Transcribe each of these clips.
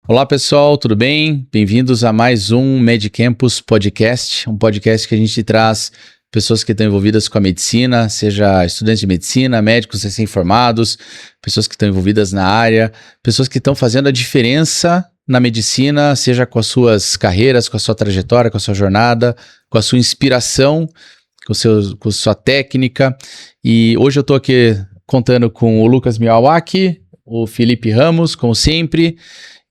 Olá pessoal, tudo bem? Bem-vindos a mais um MedCampus Podcast, um podcast que a gente traz pessoas que estão envolvidas com a medicina, seja estudantes de medicina, médicos recém-formados, pessoas que estão envolvidas na área, pessoas que estão fazendo a diferença na medicina, seja com as suas carreiras, com a sua trajetória, com a sua jornada, com a sua inspiração, com a sua técnica. E hoje eu estou aqui contando com o Lucas Miyawaki, o Felipe Ramos, como sempre.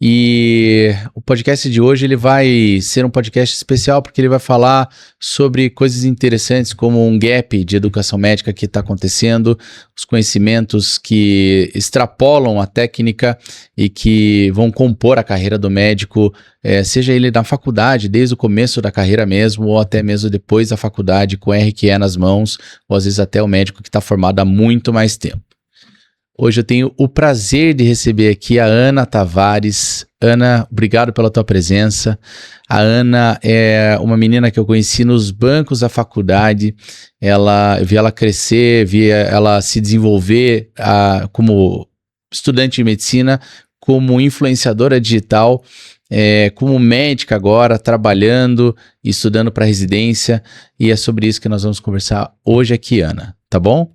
E o podcast de hoje ele vai ser um podcast especial porque ele vai falar sobre coisas interessantes como um gap de educação médica que está acontecendo, os conhecimentos que extrapolam a técnica e que vão compor a carreira do médico, seja ele na faculdade, desde o começo da carreira mesmo, ou até mesmo depois da faculdade, com RQE nas mãos, ou às vezes até o médico que está formado há muito mais tempo. Hoje eu tenho o prazer de receber aqui a Ana Tavares. Ana, obrigado pela tua presença. A Ana é uma menina que eu conheci nos bancos da faculdade. Eu vi ela crescer, vi ela se desenvolver como estudante de medicina, como influenciadora digital, como médica agora, trabalhando e estudando para residência. E é sobre isso que nós vamos conversar hoje aqui, Ana, tá bom?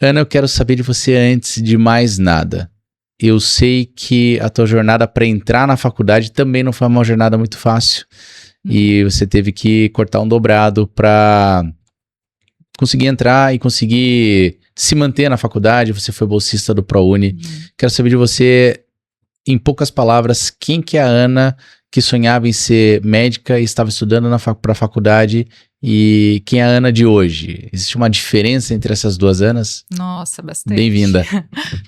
Ana, eu quero saber de você antes de mais nada. Eu sei que a tua jornada para entrar na faculdade também não foi uma jornada muito fácil. E você teve que cortar um dobrado para conseguir entrar e conseguir se manter na faculdade. Você foi bolsista do ProUni. Quero saber de você, em poucas palavras, quem que é a Ana que sonhava em ser médica e estava estudando para a faculdade, e quem é a Ana de hoje? Existe uma diferença entre essas duas Anas? Nossa, bastante. Bem-vinda.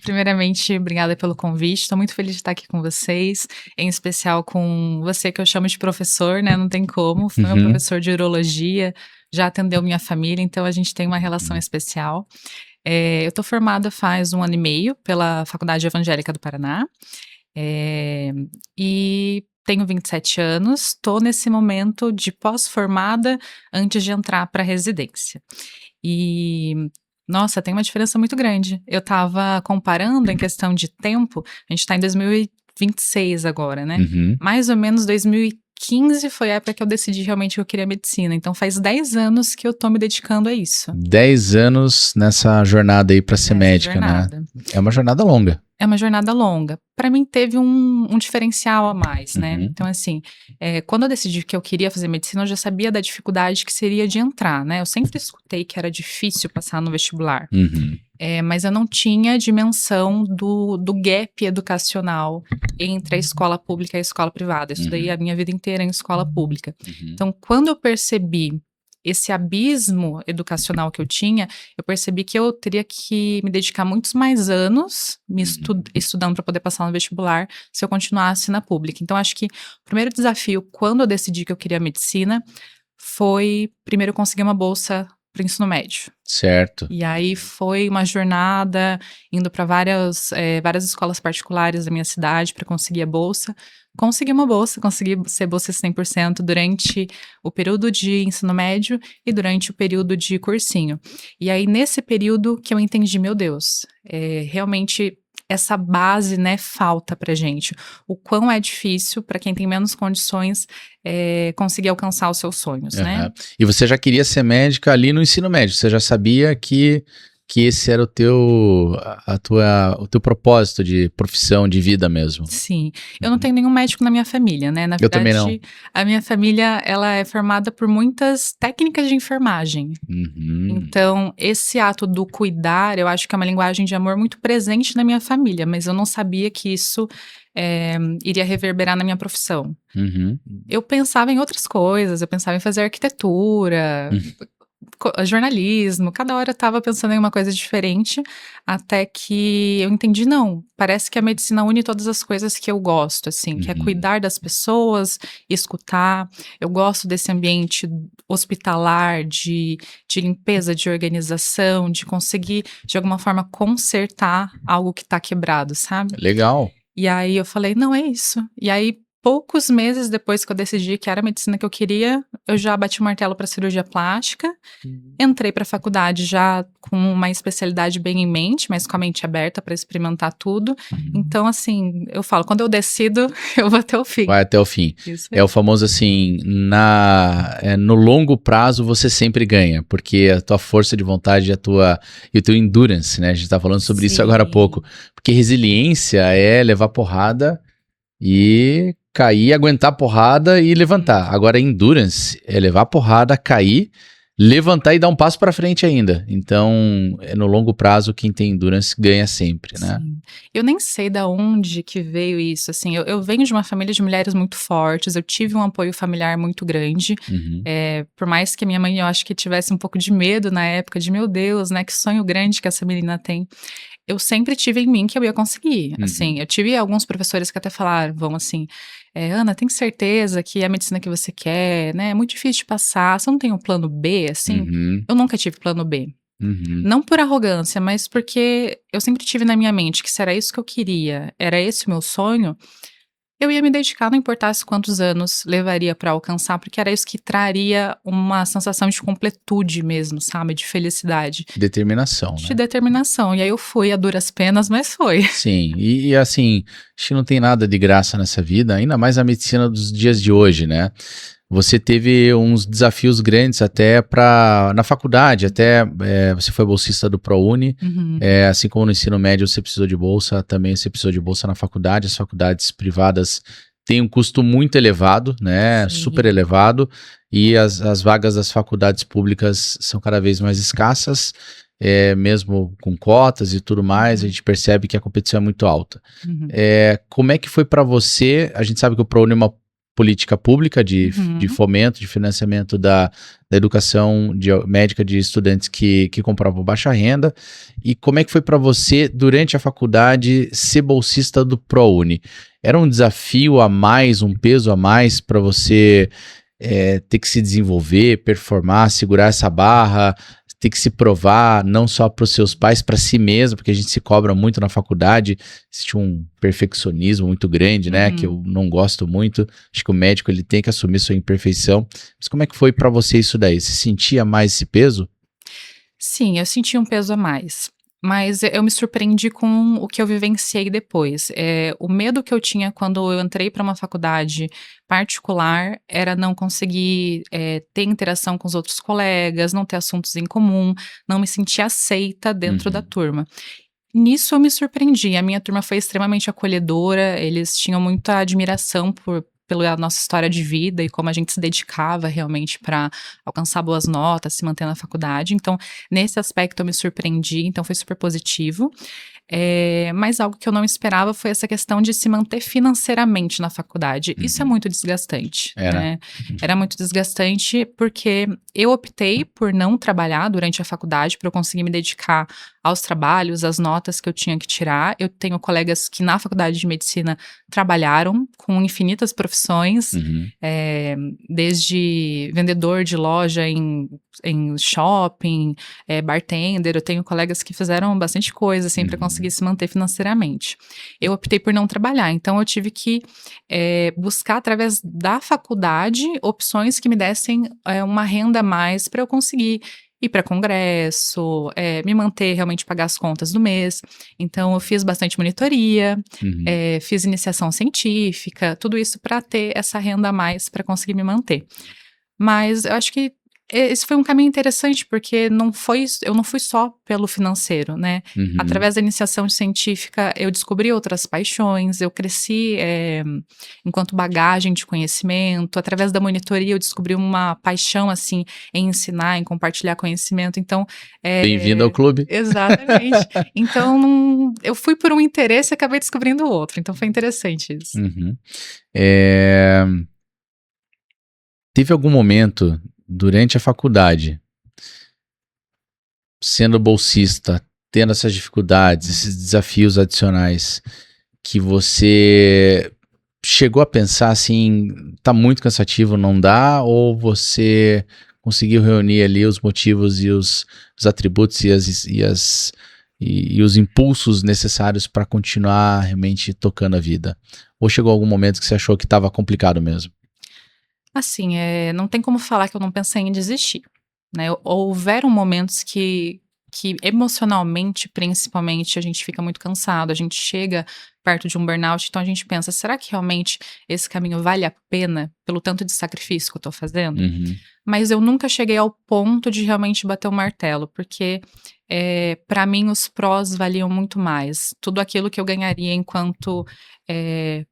Primeiramente, obrigada pelo convite. Estou muito feliz de estar aqui com vocês, em especial com você que eu chamo de professor, né? Não tem como. Foi meu professor de urologia, já atendeu minha família, então a gente tem uma relação especial. Eu estou formada faz 1 ano e meio pela Faculdade Evangélica do Paraná. E tenho 27 anos, estou nesse momento de pós-formada antes de entrar para residência. E, nossa, tem uma diferença muito grande. Eu estava comparando em questão de tempo, a gente está em 2026 agora, né? Mais ou menos 2015 foi a época que eu decidi realmente que eu queria medicina. Então faz 10 anos que eu tô me dedicando a isso. 10 anos nessa jornada aí para ser médica, né? É uma jornada longa. É uma jornada longa. Para mim teve um diferencial a mais, né? Então assim, quando eu decidi que eu queria fazer medicina, eu já sabia da dificuldade que seria de entrar, né? Eu sempre escutei que era difícil passar no vestibular. Mas eu não tinha dimensão do gap educacional entre a escola pública e a escola privada. Eu estudei a minha vida inteira em escola pública. Então, quando eu percebi esse abismo educacional que eu tinha, eu percebi que eu teria que me dedicar muitos mais anos estudando para poder passar no vestibular se eu continuasse na pública. Então, acho que o primeiro desafio, quando eu decidi que eu queria medicina, foi primeiro conseguir uma bolsa para o ensino médio. Certo. E aí foi uma jornada indo para várias escolas particulares da minha cidade para conseguir a bolsa. Consegui uma bolsa, consegui ser bolsa 100% durante o período de ensino médio e durante o período de cursinho. E aí nesse período que eu entendi, meu Deus, realmente essa base, né, falta pra gente. O quão é difícil para quem tem menos condições conseguir alcançar os seus sonhos, né? E você já queria ser médica ali no ensino médio? Você já sabia que esse era o teu propósito de profissão, de vida mesmo? Sim. Eu não tenho nenhum médico na minha família, né? Na verdade, eu também não. A minha família, ela é formada por muitas técnicas de enfermagem. Então, esse ato do cuidar, eu acho que é uma linguagem de amor muito presente na minha família, mas eu não sabia que isso iria reverberar na minha profissão. Eu pensava em outras coisas, eu pensava em fazer arquitetura, jornalismo, cada hora eu estava pensando em uma coisa diferente, até que eu entendi, não, parece que a medicina une todas as coisas que eu gosto, assim, que é cuidar das pessoas, escutar. Eu gosto desse ambiente hospitalar, de limpeza, de organização, de conseguir, de alguma forma, consertar algo que está quebrado, sabe? Legal. E aí eu falei, não, é isso. E aí poucos meses depois que eu decidi que era a medicina que eu queria, eu já bati o martelo para cirurgia plástica. Entrei para a faculdade já com uma especialidade bem em mente, mas com a mente aberta para experimentar tudo. Então, assim, eu falo, quando eu decido, eu vou até o fim. Vai até o fim. Isso É o famoso assim, no longo prazo você sempre ganha, porque a tua força de vontade e o teu endurance, né? A gente tá falando sobre isso agora há pouco. Porque resiliência é levar porrada e cair, aguentar a porrada e levantar. Agora, endurance é levar a porrada, cair, levantar e dar um passo para frente ainda. Então, no longo prazo, quem tem endurance ganha sempre, né? Sim. Eu nem sei da onde que veio isso, assim, eu venho de uma família de mulheres muito fortes, eu tive um apoio familiar muito grande, por mais que a minha mãe, eu acho que tivesse um pouco de medo na época, de meu Deus, né, que sonho grande que essa menina tem. Eu sempre tive em mim que eu ia conseguir, assim, eu tive alguns professores que até falaram, assim, Ana, tem certeza que é a medicina que você quer, né, é muito difícil de passar, você não tem um plano B, assim? Eu nunca tive plano B. Não por arrogância, mas porque eu sempre tive na minha mente que se era isso que eu queria, era esse o meu sonho, eu ia me dedicar, não importasse quantos anos levaria para alcançar, porque era isso que traria uma sensação de completude mesmo, sabe? De felicidade. Determinação, De né? determinação. E aí eu fui a duras penas, mas foi. Sim, e assim, acho que não tem nada de graça nessa vida, ainda mais a medicina dos dias de hoje, né? Você teve uns desafios grandes até na faculdade, até você foi bolsista do ProUni, assim como no ensino médio você precisou de bolsa, também você precisou de bolsa na faculdade. As faculdades privadas têm um custo muito elevado, né? Sim. Super elevado, e as vagas das faculdades públicas são cada vez mais escassas, mesmo com cotas e tudo mais, a gente percebe que a competição é muito alta. Como é que foi para você? A gente sabe que o ProUni é uma política pública de fomento, de financiamento da educação médica de estudantes que comprovam baixa renda. E como é que foi para você, durante a faculdade, ser bolsista do ProUni? Era um desafio a mais, um peso a mais para você ter que se desenvolver, performar, segurar essa barra, ter que se provar, não só para os seus pais, para si mesmo, porque a gente se cobra muito na faculdade, existe um perfeccionismo muito grande, né, que eu não gosto muito. Acho que o médico ele tem que assumir sua imperfeição. Mas como é que foi para você isso daí? Você sentia mais esse peso? Sim, eu senti um peso a mais. Mas eu me surpreendi com o que eu vivenciei depois. O medo que eu tinha quando eu entrei para uma faculdade particular era não conseguir ter interação com os outros colegas, não ter assuntos em comum, não me sentir aceita dentro da turma. Nisso eu me surpreendi. A minha turma foi extremamente acolhedora, eles tinham muita admiração pela nossa história de vida e como a gente se dedicava realmente para alcançar boas notas, se manter na faculdade. Então, nesse aspecto eu me surpreendi, então foi super positivo. Mas algo que eu não esperava foi essa questão de se manter financeiramente na faculdade. Isso é muito desgastante. Né? Era muito desgastante porque eu optei por não trabalhar durante a faculdade para eu conseguir me dedicar aos trabalhos, às notas que eu tinha que tirar. Eu tenho colegas que na faculdade de medicina trabalharam com infinitas profissões, desde vendedor de loja em shopping, bartender. Eu tenho colegas que fizeram bastante coisa assim para conseguir se manter financeiramente. Eu optei por não trabalhar, então eu tive que buscar através da faculdade opções que me dessem uma renda a mais para eu conseguir ir para congresso, me manter, realmente pagar as contas do mês. Então, eu fiz bastante monitoria, fiz iniciação científica, tudo isso para ter essa renda a mais para conseguir me manter. Mas eu acho que esse foi um caminho interessante, porque eu não fui só pelo financeiro, né? Através da iniciação científica, eu descobri outras paixões, eu cresci enquanto bagagem de conhecimento. Através da monitoria, eu descobri uma paixão, assim, em ensinar, em compartilhar conhecimento. Então, bem-vindo ao clube. Exatamente. Então, eu fui por um interesse e acabei descobrindo outro. Então, foi interessante isso. Teve algum momento durante a faculdade, sendo bolsista, tendo essas dificuldades, esses desafios adicionais, que você chegou a pensar assim, tá muito cansativo, não dá? Ou você conseguiu reunir ali os motivos e os atributos e e os impulsos necessários para continuar realmente tocando a vida? Ou chegou algum momento que você achou que estava complicado mesmo? Assim, não tem como falar que eu não pensei em desistir, né? Houveram momentos que emocionalmente, principalmente, a gente fica muito cansado, a gente chega perto de um burnout, então a gente pensa, será que realmente esse caminho vale a pena pelo tanto de sacrifício que eu tô fazendo? Uhum. Mas eu nunca cheguei ao ponto de realmente bater o martelo, porque para mim os prós valiam muito mais. Tudo aquilo que eu ganharia enquanto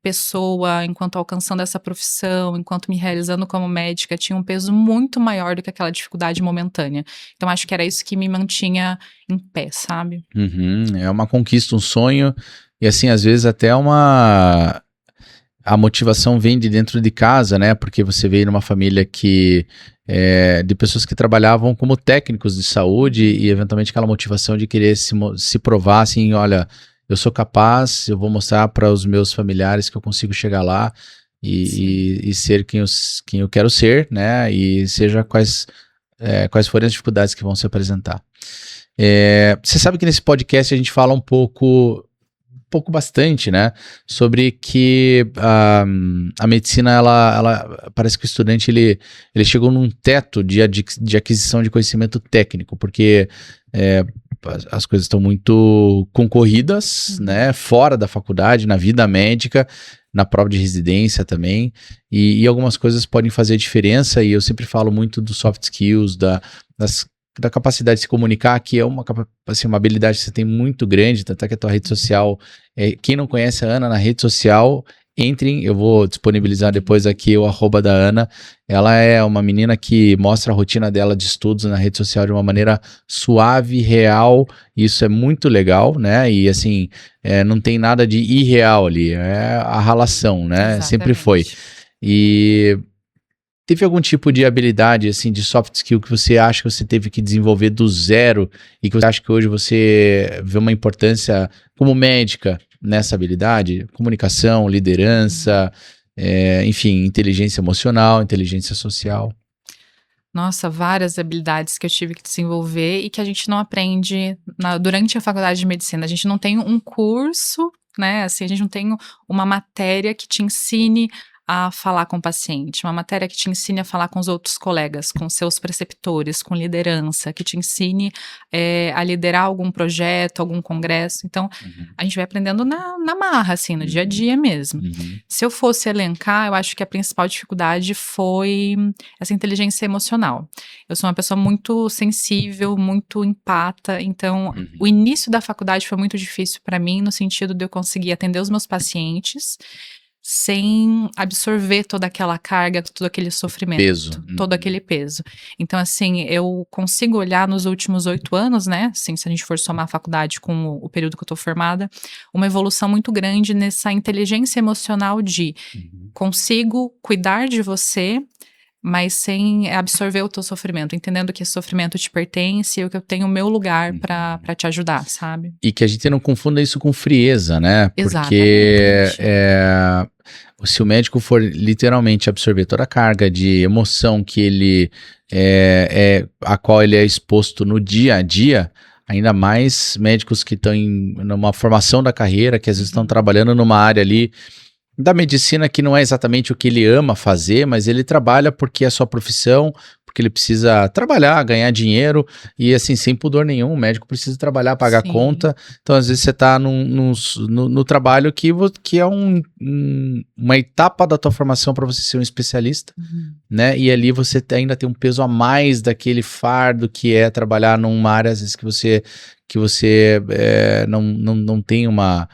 pessoa, enquanto alcançando essa profissão, enquanto me realizando como médica, tinha um peso muito maior do que aquela dificuldade momentânea. Então acho que era isso que me mantinha em pé, sabe? Uhum. É uma conquista, um sonho, e assim, às vezes até a motivação vem de dentro de casa, né? Porque você veio numa família de pessoas que trabalhavam como técnicos de saúde e eventualmente aquela motivação de querer se provar assim, olha, eu sou capaz, eu vou mostrar para os meus familiares que eu consigo chegar lá e ser quem eu quero ser, né? E seja quais forem as dificuldades que vão se apresentar. Você sabe que nesse podcast a gente fala um pouco bastante, né, sobre que a medicina, ela parece que o estudante, ele chegou num teto de aquisição de conhecimento técnico, porque as coisas estão muito concorridas, né, fora da faculdade, na vida médica, na prova de residência também, e algumas coisas podem fazer diferença, e eu sempre falo muito dos soft skills, da capacidade de se comunicar, que é uma habilidade que você tem muito grande, tanto é que a tua rede social, quem não conhece a Ana na rede social, entrem, eu vou disponibilizar depois aqui o @ da Ana. Ela é uma menina que mostra a rotina dela de estudos na rede social de uma maneira suave, real, e isso é muito legal, né, e assim, não tem nada de irreal ali, é a relação, né, Exatamente. sempre foi. E teve algum tipo de habilidade, assim, de soft skill que você acha que você teve que desenvolver do zero e que você acha que hoje você vê uma importância como médica nessa habilidade? Comunicação, liderança, enfim, inteligência emocional, inteligência social. Nossa, várias habilidades que eu tive que desenvolver e que a gente não aprende durante a faculdade de medicina. A gente não tem um curso, né? Assim, a gente não tem uma matéria que te ensine a falar com o paciente, uma matéria que te ensine a falar com os outros colegas, com seus preceptores, com liderança, que te ensine a liderar algum projeto, algum congresso. Então, a gente vai aprendendo na marra, assim, no dia a dia mesmo. Se eu fosse elencar, eu acho que a principal dificuldade foi essa inteligência emocional. Eu sou uma pessoa muito sensível, muito empata, então o início da faculdade foi muito difícil para mim, no sentido de eu conseguir atender os meus pacientes sem absorver toda aquela carga, todo aquele sofrimento, peso. Todo aquele peso. Então, assim, eu consigo olhar nos últimos 8 anos, né, assim, se a gente for somar a faculdade com o período que eu tô formada, uma evolução muito grande nessa inteligência emocional de consigo cuidar de você, mas sem absorver o teu sofrimento, entendendo que esse sofrimento te pertence e que eu tenho o meu lugar pra te ajudar, sabe? E que a gente não confunda isso com frieza, né? Exatamente. Porque se o médico for literalmente absorver toda a carga de emoção que ele a qual ele é exposto no dia a dia, ainda mais médicos que estão numa formação da carreira, que às vezes estão trabalhando numa área ali da medicina que não é exatamente o que ele ama fazer, mas ele trabalha porque é a sua profissão, porque ele precisa trabalhar, ganhar dinheiro, e assim, sem pudor nenhum, o médico precisa trabalhar, pagar conta. Então, às vezes, você está no trabalho que é uma etapa da tua formação para você ser um especialista, né? E ali você ainda tem um peso a mais daquele fardo que é trabalhar numa área, às vezes, que você não tem uma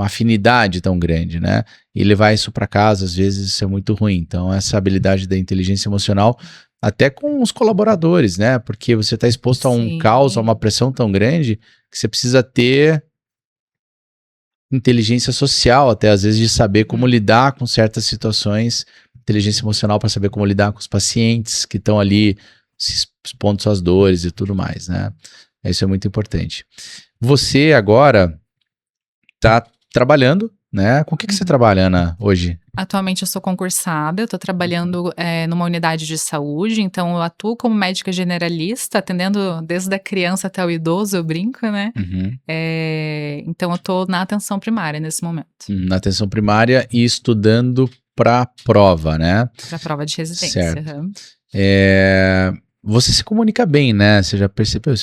afinidade tão grande, né? E levar isso para casa, às vezes, isso é muito ruim. Então, essa habilidade da inteligência emocional, até com os colaboradores, né? Porque você está exposto a um caos, a uma pressão tão grande, que você precisa ter inteligência social, até às vezes, de saber como lidar com certas situações, inteligência emocional para saber como lidar com os pacientes que estão ali se expondo suas dores e tudo mais, né? Isso é muito importante. Você agora está trabalhando, né? Com o que você trabalha, Ana, hoje? Atualmente eu sou concursada, eu tô trabalhando numa unidade de saúde, então eu atuo como médica generalista, atendendo desde a criança até o idoso, eu brinco, né? Uhum. Então eu tô na atenção primária nesse momento, Na atenção primária e estudando para prova, né? para prova de residência. Certo. Aham. Você se comunica bem, né? Você já percebeu?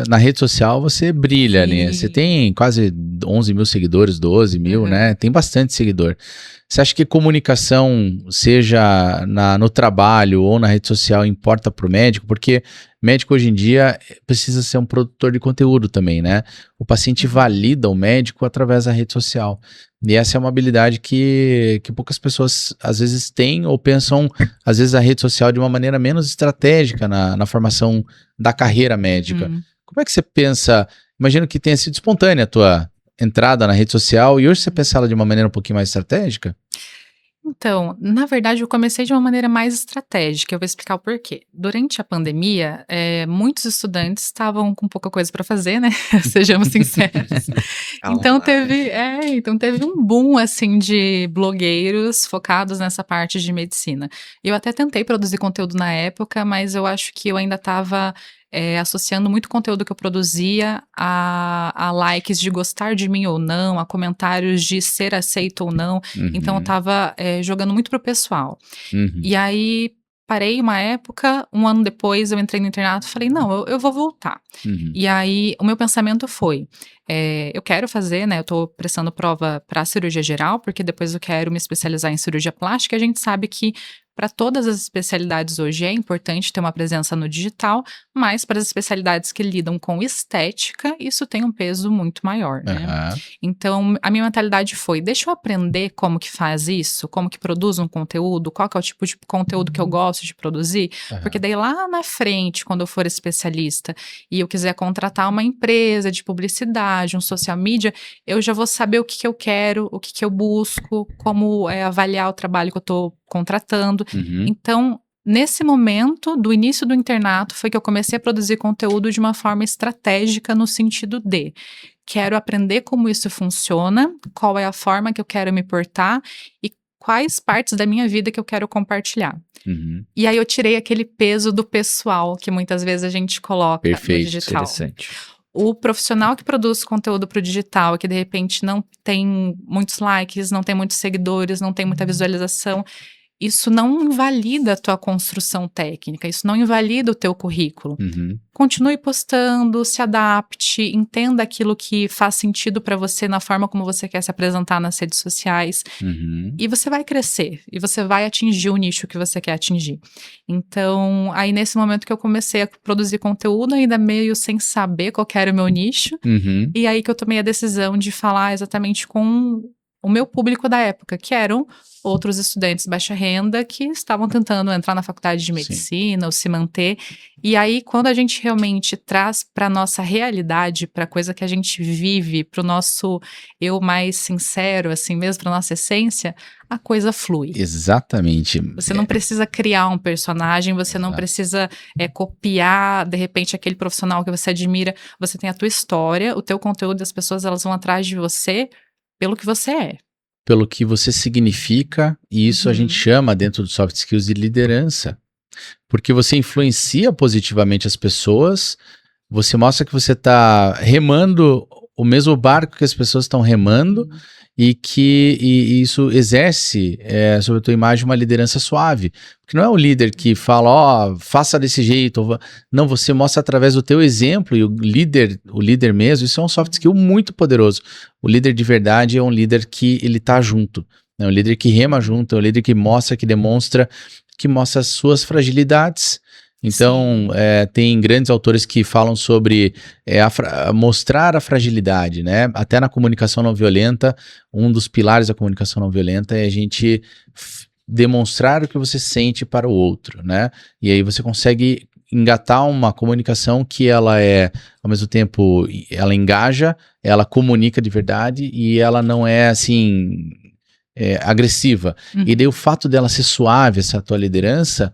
Na rede social você brilha, né? Você Sim. tem quase 11 mil seguidores, 12 mil, Uhum. né? Tem bastante seguidor. Você acha que comunicação, seja no trabalho ou na rede social, importa para o médico? Porque médico hoje em dia precisa ser um produtor de conteúdo também, né? O paciente Uhum. valida o médico através da rede social. E essa é uma habilidade que poucas pessoas às vezes têm ou pensam, às vezes, a rede social de uma maneira menos estratégica na formação da carreira médica. Uhum. Como é que você pensa? Imagino que tenha sido espontânea a tua entrada na rede social e hoje você pensa ela de uma maneira um pouquinho mais estratégica? Então, na verdade, eu comecei de uma maneira mais estratégica. Eu vou explicar o porquê. Durante a pandemia, muitos estudantes estavam com pouca coisa para fazer, né? Sejamos sinceros. Então teve um boom assim de blogueiros focados nessa parte de medicina. Eu até tentei produzir conteúdo na época, mas eu acho que eu ainda estava associando muito conteúdo que eu produzia a likes de gostar de mim ou não, a comentários de ser aceito ou não. Então eu Uhum, estava jogando muito pro pessoal. uhum, E aí parei uma época, um ano depois eu entrei no internato e falei, não, eu vou voltar. uhum, E aí o meu pensamento foi, eu quero fazer, né, eu tô prestando prova para cirurgia geral, porque depois eu quero me especializar em cirurgia plástica, e a gente sabe que para todas as especialidades hoje é importante ter uma presença no digital, mas para as especialidades que lidam com estética, isso tem um peso muito maior, né? aham, Então, a minha mentalidade foi: deixa eu aprender como que faz isso, como que produz um conteúdo, qual que é o tipo de conteúdo que eu gosto de produzir, porque aham. daí lá na frente, quando eu for especialista e eu quiser contratar uma empresa de publicidade, um social media, eu já vou saber o que que eu quero, o que que eu busco, como avaliar o trabalho que eu estou contratando. Uhum, Então, nesse momento do início do internato, foi que eu comecei a produzir conteúdo de uma forma estratégica, no sentido de quero aprender como isso funciona, qual é a forma que eu quero me portar e quais partes da minha vida que eu quero compartilhar. uhum. E aí eu tirei aquele peso do pessoal que muitas vezes a gente coloca no Perfeito. digital. Interessante. O profissional que produz conteúdo para o digital, que de repente não tem muitos likes, não tem muitos seguidores, não tem muita visualização, isso não invalida a tua construção técnica, isso não invalida o teu currículo. Uhum. Continue postando, se adapte, entenda aquilo que faz sentido para você na forma como você quer se apresentar nas redes sociais. Uhum. E você vai crescer, e você vai atingir o nicho que você quer atingir. Então, aí nesse momento que eu comecei a produzir conteúdo, ainda meio sem saber qual que era o meu nicho, Uhum. e aí que eu tomei a decisão de falar exatamente com o meu público da época, que eram outros estudantes de baixa renda que estavam tentando entrar na faculdade de Sim. medicina ou se manter. E aí, quando a gente realmente traz para nossa realidade, para a coisa que a gente vive, para o nosso eu mais sincero, assim mesmo, para nossa essência, a coisa flui. Exatamente. Você não precisa criar um personagem, você não Exato. precisa copiar, de repente, aquele profissional que você admira. Você tem a tua história, o teu conteúdo, as pessoas elas vão atrás de você pelo que você é. Pelo que você significa, e isso a gente Uhum. chama dentro do soft skills de liderança. Porque você influencia positivamente as pessoas, você mostra que você está remando o mesmo barco que as pessoas estão remando, e que isso exerce sobre a tua imagem uma liderança suave. Porque não é o líder que fala, ó, faça desse jeito. Não, você mostra através do teu exemplo, e o líder mesmo, isso é um soft skill muito poderoso. O líder de verdade é um líder que ele tá junto. É um líder que rema junto, é um líder que mostra, que demonstra, que mostra as suas fragilidades. Então, tem grandes autores que falam sobre mostrar a fragilidade, né? Até na comunicação não violenta, um dos pilares da comunicação não violenta é a gente demonstrar o que você sente para o outro, né? E aí você consegue engatar uma comunicação que ela é, ao mesmo tempo, ela engaja, ela comunica de verdade e ela não é, assim, agressiva. Uhum. E daí o fato dela ser suave, essa tua liderança,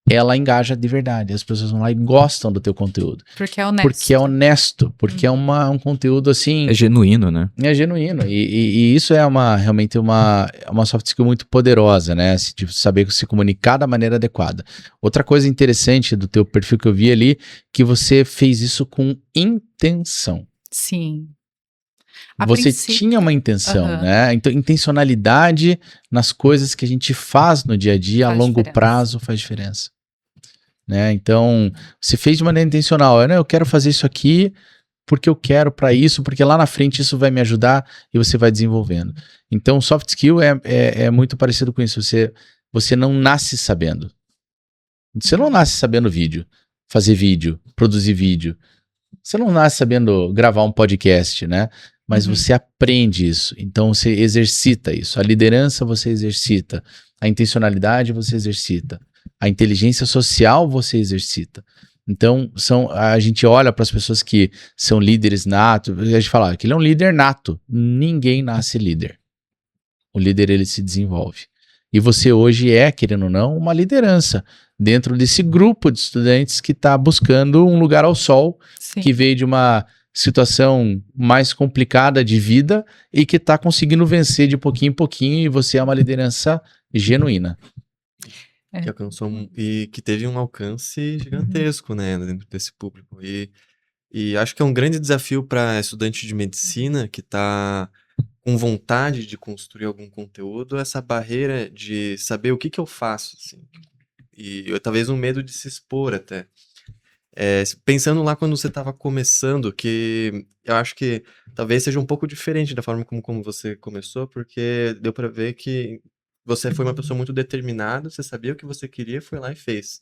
ela engaja de verdade. As pessoas vão lá e gostam do teu conteúdo. Porque é honesto. Porque é honesto, porque é um conteúdo assim... É genuíno, né? É genuíno. E isso é realmente uma soft skill muito poderosa, né? De saber se comunicar da maneira adequada. Outra coisa interessante do teu perfil que eu vi ali, que você fez isso com intenção. Sim. Você tinha uma intenção, né? Então, intencionalidade nas coisas que a gente faz no dia a dia, a longo prazo, faz diferença. Né? Então, você fez de maneira intencional. Eu quero fazer isso aqui porque eu quero para isso, porque lá na frente isso vai me ajudar e você vai desenvolvendo. Então, soft skill é muito parecido com isso. Você não nasce sabendo. Você não nasce sabendo fazer vídeo, produzir vídeo. Você não nasce sabendo gravar um podcast, né? Mas você aprende isso. Então, você exercita isso. A liderança você exercita. A intencionalidade você exercita. A inteligência social você exercita. Então, a gente olha para as pessoas que são líderes natos, a gente fala que ele é um líder nato. Ninguém nasce líder. O líder, ele se desenvolve. E você hoje querendo ou não, uma liderança dentro desse grupo de estudantes que está buscando um lugar ao sol, Sim. que veio de uma situação mais complicada de vida e que está conseguindo vencer de pouquinho em pouquinho, e você é uma liderança genuína. Que alcançou e que teve um alcance gigantesco, né, dentro desse público. E acho que é um grande desafio para estudante de medicina que está com vontade de construir algum conteúdo, essa barreira de saber o que eu faço, assim. E talvez um medo de se expor até. Pensando lá quando você estava começando, que eu acho que talvez seja um pouco diferente da forma como você começou, porque deu para ver que você foi uma pessoa muito determinada, você sabia o que você queria, foi lá e fez.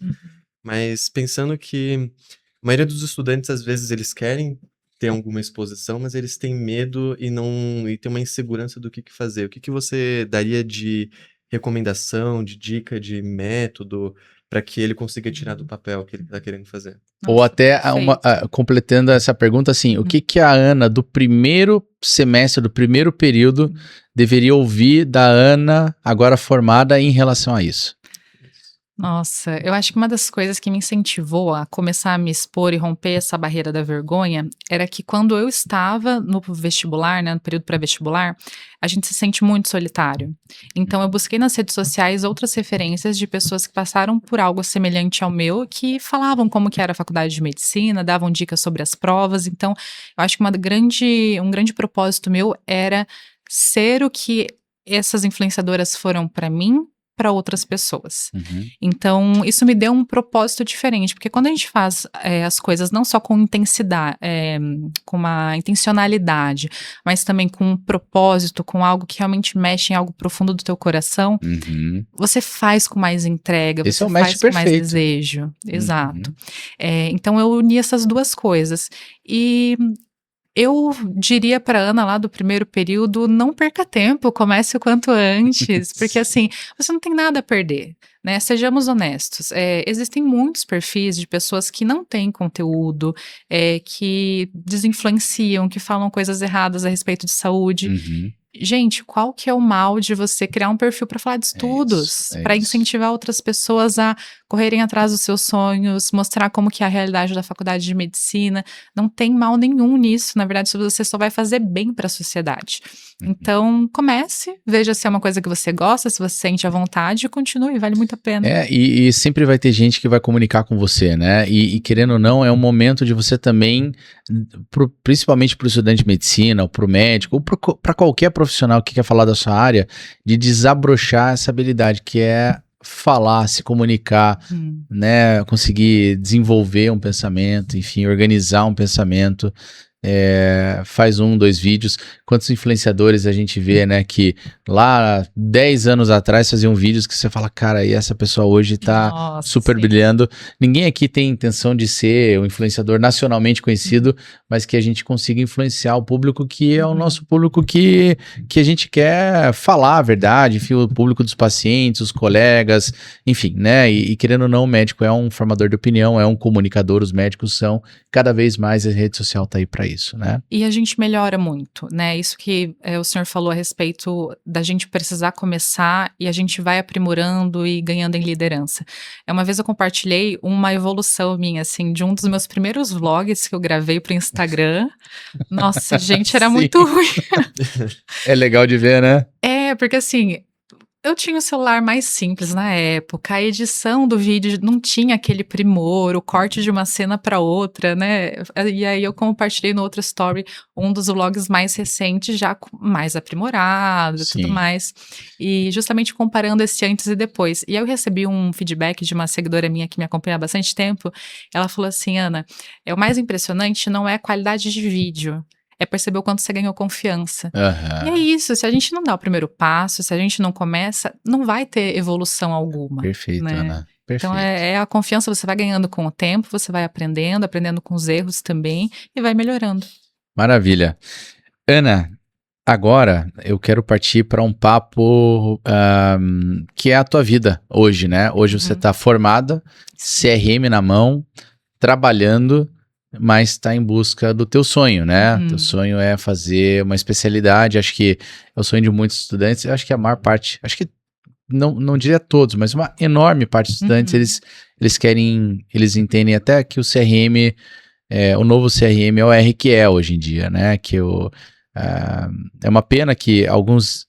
Mas pensando que a maioria dos estudantes, às vezes, eles querem ter alguma exposição, mas eles têm medo e tem uma insegurança do que fazer. O que você daria de recomendação, de dica, de método para que ele consiga tirar do papel o que ele está querendo fazer? Nossa, ou até completando essa pergunta, assim, o que a Ana do primeiro semestre, do primeiro período, deveria ouvir da Ana agora formada em relação a isso? Nossa, eu acho que uma das coisas que me incentivou a começar a me expor e romper essa barreira da vergonha era que quando eu estava no vestibular, né, no período pré-vestibular, a gente se sente muito solitário. Então eu busquei nas redes sociais outras referências de pessoas que passaram por algo semelhante ao meu, que falavam como que era a faculdade de medicina, davam dicas sobre as provas. Então eu acho que um grande propósito meu era ser o que essas influenciadoras foram para mim, para outras pessoas. Então, isso me deu um propósito diferente, porque quando a gente faz as coisas não só com intensidade, com uma intencionalidade, mas também com um propósito, com algo que realmente mexe em algo profundo do teu coração, você faz com mais entrega, Esse você faz com mais desejo. Exato. Então, eu uni essas duas coisas. E eu diria para Ana lá do primeiro período, não perca tempo, comece o quanto antes, porque assim, você não tem nada a perder, né? Sejamos honestos, existem muitos perfis de pessoas que não têm conteúdo, que desinfluenciam, que falam coisas erradas a respeito de saúde. Gente, qual que é o mal de você criar um perfil para falar de estudos, para incentivar outras pessoas a correrem atrás dos seus sonhos, mostrar como que é a realidade da faculdade de medicina? Não tem mal nenhum nisso, na verdade, você só vai fazer bem para a sociedade. Então, comece, veja se é uma coisa que você gosta, se você sente à vontade, e continue, vale muito a pena. E sempre vai ter gente que vai comunicar com você, né? E querendo ou não, é um momento de você também, principalmente para o estudante de medicina, ou para o médico, ou para qualquer profissional que quer falar da sua área, de desabrochar essa habilidade que é falar, se comunicar, né? Conseguir desenvolver um pensamento, enfim, organizar um pensamento. Faz 1, 2 vídeos. Quantos influenciadores a gente vê, né, que lá 10 anos atrás faziam vídeos que você fala, cara, e essa pessoa hoje tá super brilhando. Ninguém aqui tem intenção de ser um influenciador nacionalmente conhecido, mas que a gente consiga influenciar o público que é o nosso público que a gente quer falar a verdade, enfim, o público dos pacientes, os colegas, enfim, né, e querendo ou não, o médico é um formador de opinião, é um comunicador, os médicos são, cada vez mais a rede social tá aí para isso. isso, né? E a gente melhora muito, né? Isso que o senhor falou a respeito da gente precisar começar e a gente vai aprimorando e ganhando em liderança. Uma vez eu compartilhei uma evolução minha, assim, de um dos meus primeiros vlogs que eu gravei pro Instagram. Nossa, gente, era muito ruim. É legal de ver, né? Porque assim, eu tinha o celular mais simples na época, a edição do vídeo não tinha aquele primor, o corte de uma cena para outra, né? E aí eu compartilhei no outro story um dos vlogs mais recentes, já mais aprimorado e tudo mais. E justamente comparando esse antes e depois. E aí eu recebi um feedback de uma seguidora minha que me acompanha há bastante tempo. Ela falou assim, Ana, o mais impressionante não é a qualidade de vídeo, é perceber o quanto você ganhou confiança. E é isso, se a gente não dá o primeiro passo, se a gente não começa, não vai ter evolução alguma. Perfeito, né? Ana. Perfeito. Então é a confiança, você vai ganhando com o tempo, você vai aprendendo com os erros também e vai melhorando. Maravilha. Ana, agora eu quero partir para um papo que é a tua vida hoje, né? Hoje você está formada, CRM na mão, trabalhando, mas está em busca do teu sonho, né? Teu sonho é fazer uma especialidade, acho que é o sonho de muitos estudantes, eu acho que a maior parte, acho que não diria todos, mas uma enorme parte dos estudantes, eles entendem até que o CRM, o novo CRM é o R que é hoje em dia, né? Que é uma pena que alguns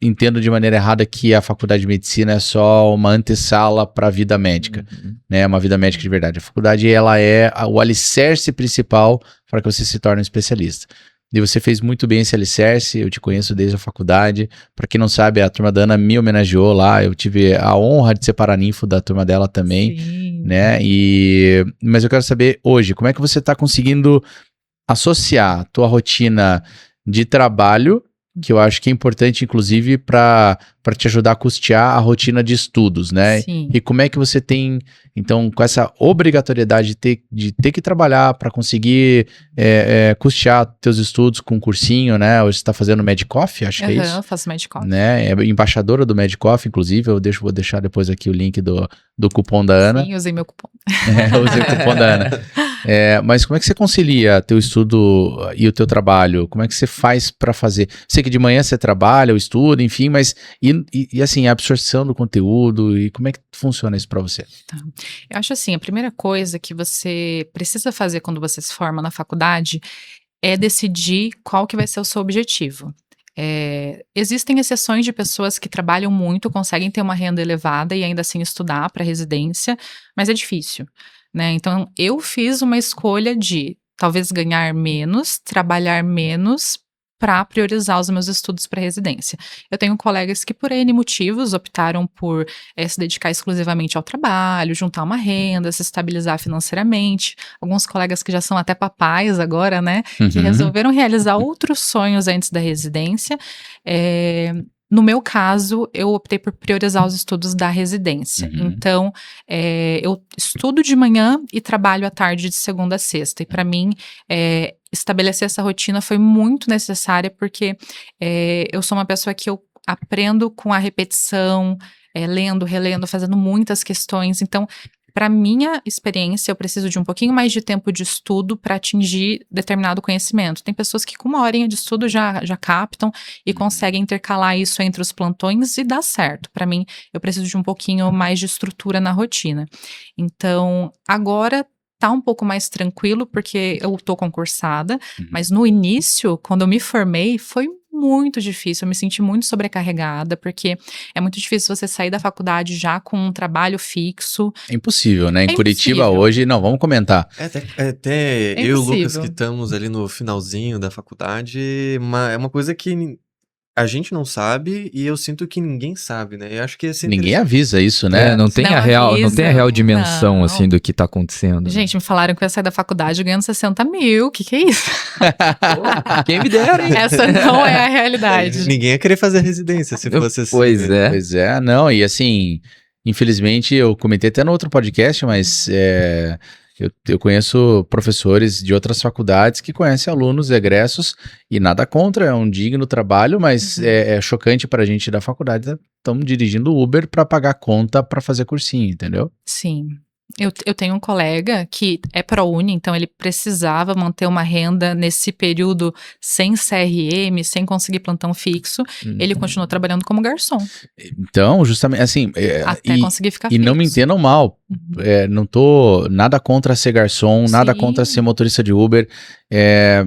entendo de maneira errada que a faculdade de medicina é só uma antessala para a vida médica, né? Uma vida médica de verdade. A faculdade, ela é o alicerce principal para que você se torne um especialista. E você fez muito bem esse alicerce, eu te conheço desde a faculdade. Para quem não sabe, a turma da Ana me homenageou lá, eu tive a honra de ser paraninfo da turma dela também, né? Mas eu quero saber hoje, como é que você está conseguindo associar a tua rotina de trabalho, que eu acho que é importante, inclusive, para te ajudar a custear a rotina de estudos, né? Sim. E como é que você tem, então, com essa obrigatoriedade de ter que trabalhar para conseguir custear teus estudos com um cursinho, né? Hoje você está fazendo Medicoff, acho que é isso? Eu faço Medicoff. Né? É embaixadora do Medicoff, inclusive, vou deixar depois aqui o link do cupom da Ana. Sim, usei meu cupom. Usei o cupom da Ana. Mas como é que você concilia teu estudo e o teu trabalho? Como é que você faz para fazer? Sei que de manhã você trabalha, ou estuda, enfim, mas e assim, a absorção do conteúdo, e como é que funciona isso para você? Tá. Eu acho assim, a primeira coisa que você precisa fazer quando você se forma na faculdade é decidir qual que vai ser o seu objetivo. Existem exceções de pessoas que trabalham muito, conseguem ter uma renda elevada e ainda assim estudar para residência, mas é difícil, né? Então, eu fiz uma escolha de talvez ganhar menos, trabalhar menos para priorizar os meus estudos para residência. Eu tenho colegas que por N motivos optaram por se dedicar exclusivamente ao trabalho, juntar uma renda, se estabilizar financeiramente. Alguns colegas que já são até papais agora, né, que resolveram realizar outros sonhos antes da residência. No meu caso, eu optei por priorizar os estudos da residência. Então, eu estudo de manhã e trabalho à tarde de segunda a sexta. E para mim, estabelecer essa rotina foi muito necessária porque eu sou uma pessoa que eu aprendo com a repetição, lendo, relendo, fazendo muitas questões. Então, para minha experiência, eu preciso de um pouquinho mais de tempo de estudo para atingir determinado conhecimento. Tem pessoas que com uma horinha de estudo já captam e conseguem intercalar isso entre os plantões e dá certo. Para mim, eu preciso de um pouquinho mais de estrutura na rotina. Então, agora tá um pouco mais tranquilo porque eu tô concursada, mas no início, quando eu me formei, foi muito difícil, eu me senti muito sobrecarregada, porque é muito difícil você sair da faculdade já com um trabalho fixo. É impossível, né? Em Curitiba hoje, não, vamos comentar. Até eu e o Lucas que estamos ali no finalzinho da faculdade, é uma coisa que a gente não sabe e eu sinto que ninguém sabe, né? Eu acho que ninguém avisa isso, né? Não tem a real dimensão, assim, do que tá acontecendo. Gente, me falaram que eu ia sair da faculdade ganhando 60 mil, o que é isso? Quem me dera, hein? Essa não é a realidade. Ninguém ia querer fazer residência se fosse assim. Pois é, não, e assim, infelizmente eu comentei até no outro podcast, mas eu conheço professores de outras faculdades que conhecem alunos egressos e nada contra, é um digno trabalho, mas é chocante pra gente da faculdade, estamos dirigindo Uber para pagar conta para fazer cursinho, entendeu? Sim. Eu tenho um colega que é ProUni, então ele precisava manter uma renda nesse período sem CRM, sem conseguir plantão fixo. Ele continuou trabalhando como garçom. Então, justamente, assim... até conseguir ficar E fixo. não me entendam mal. Não tô nada contra ser garçom, nada Sim. contra ser motorista de Uber.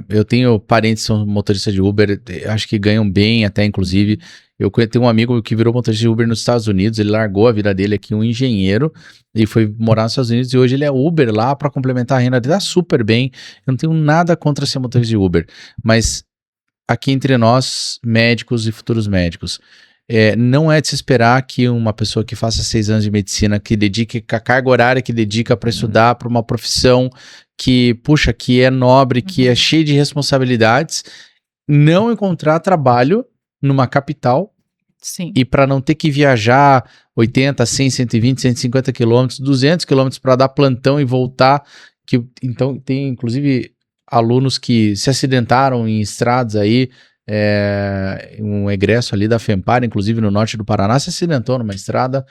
Eu tenho parentes que são motoristas de Uber, acho que ganham bem até, inclusive. Eu tenho um amigo que virou motorista de Uber nos Estados Unidos, ele largou a vida dele aqui, um engenheiro, e foi morar nos Estados Unidos, e hoje ele é Uber lá para complementar a renda dele, tá super bem. Eu não tenho nada contra ser motorista de Uber, mas aqui entre nós, médicos e futuros médicos, não é de se esperar que uma pessoa que faça 6 anos de medicina, que dedique a carga horária que dedica para estudar, para uma profissão que, puxa, que é nobre, que é cheia de responsabilidades, não encontrar trabalho numa capital. Sim. E para não ter que viajar 80, 100, 120, 150 quilômetros, 200 quilômetros para dar plantão e voltar. Então, tem inclusive alunos que se acidentaram em estradas aí. Um egresso ali da FEMPAR, inclusive no norte do Paraná, se acidentou numa estrada,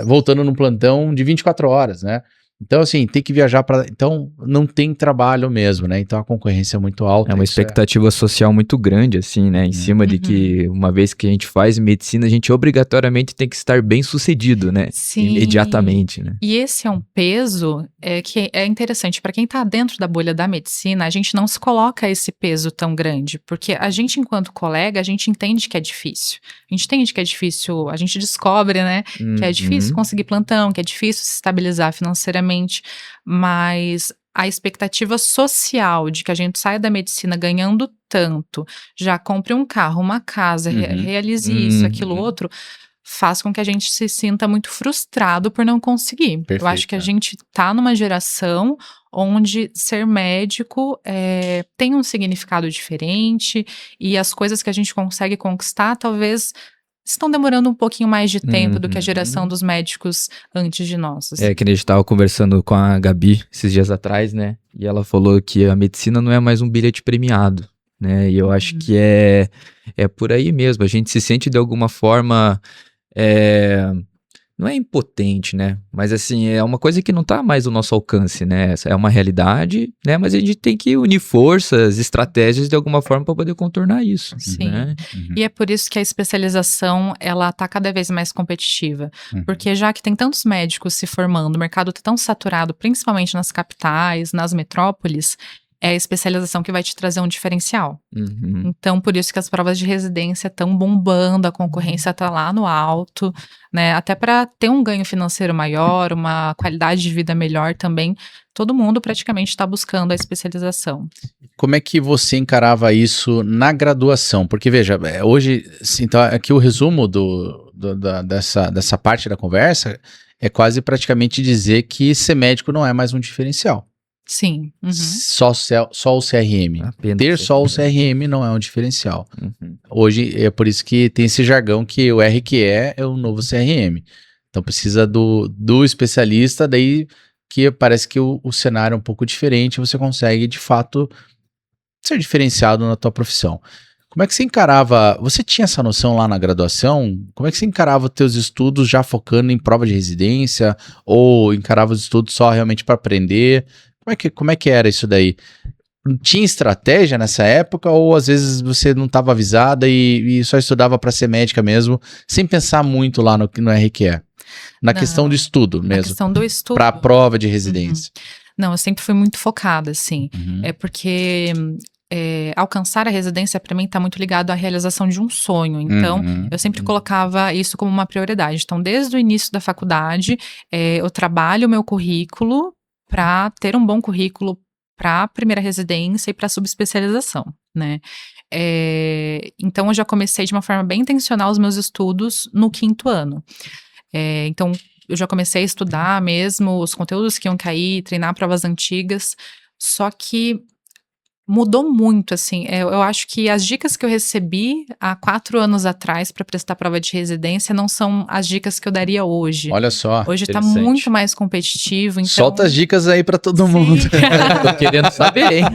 voltando num plantão de 24 horas, né? Então, assim, tem que viajar para... Então, não tem trabalho mesmo, né? Então, a concorrência é muito alta. É uma expectativa social muito grande, assim, né? Em cima de que, uma vez que a gente faz medicina, a gente obrigatoriamente tem que estar bem sucedido, né? Sim. Imediatamente, né? E esse é um peso que é interessante. Para quem está dentro da bolha da medicina, a gente não se coloca esse peso tão grande. Porque a gente, enquanto colega, a gente entende que é difícil. A gente entende que é difícil, a gente descobre, né? Que é difícil conseguir plantão, que é difícil se estabilizar financeiramente. Mas a expectativa social de que a gente saia da medicina ganhando tanto, já compre um carro, uma casa, realize isso, aquilo, outro, faz com que a gente se sinta muito frustrado por não conseguir. Perfeito, eu acho que a gente tá numa geração onde ser médico tem um significado diferente e as coisas que a gente consegue conquistar talvez estão demorando um pouquinho mais de tempo do que a geração dos médicos antes de nós. Assim. Que a gente estava conversando com a Gabi esses dias atrás, né? E ela falou que a medicina não é mais um bilhete premiado, né? E eu acho que é por aí mesmo. A gente se sente de alguma forma... não é impotente, né? Mas assim, é uma coisa que não tá mais ao nosso alcance, né? É uma realidade, né? Mas a gente tem que unir forças, estratégias de alguma forma para poder contornar isso. Sim. Né? E é por isso que a especialização, ela tá cada vez mais competitiva. Porque já que tem tantos médicos se formando, o mercado tá tão saturado, principalmente nas capitais, nas metrópoles, é a especialização que vai te trazer um diferencial. Então, por isso que as provas de residência estão bombando, a concorrência está lá no alto, né? Até para ter um ganho financeiro maior, uma qualidade de vida melhor também, todo mundo praticamente está buscando a especialização. Como é que você encarava isso na graduação? Porque, veja, hoje, então, aqui o resumo dessa parte da conversa é quase praticamente dizer que ser médico não é mais um diferencial. Sim. Só o CRM. Ter só o CRM não é um diferencial. Hoje é por isso que tem esse jargão que o RQE é o novo CRM. Então precisa do especialista, daí que parece que o cenário é um pouco diferente, você consegue de fato ser diferenciado na tua profissão. Como é que você encarava, você tinha essa noção lá na graduação? Como é que você encarava os teus estudos já focando em prova de residência ou encarava os estudos só realmente para aprender? Como é que era isso daí? Tinha estratégia nessa época ou às vezes você não estava avisada e só estudava para ser médica mesmo, sem pensar muito lá no RQE? Na questão do estudo mesmo. Na questão do estudo. Para a prova de residência. Não, eu sempre fui muito focada, assim. É porque alcançar a residência para mim está muito ligado à realização de um sonho. Então, eu sempre colocava isso como uma prioridade. Então, desde o início da faculdade, eu trabalho o meu currículo para ter um bom currículo para a primeira residência e para a subespecialização, né? Então, eu já comecei de uma forma bem intencional os meus estudos no 5º ano. Então, eu já comecei a estudar mesmo os conteúdos que iam cair, treinar provas antigas, só que mudou muito, assim, eu acho que as dicas que eu recebi há 4 anos atrás para prestar prova de residência não são as dicas que eu daria hoje. Olha só. Hoje está muito mais competitivo, então... Solta as dicas aí para todo mundo. Tô querendo saber, hein?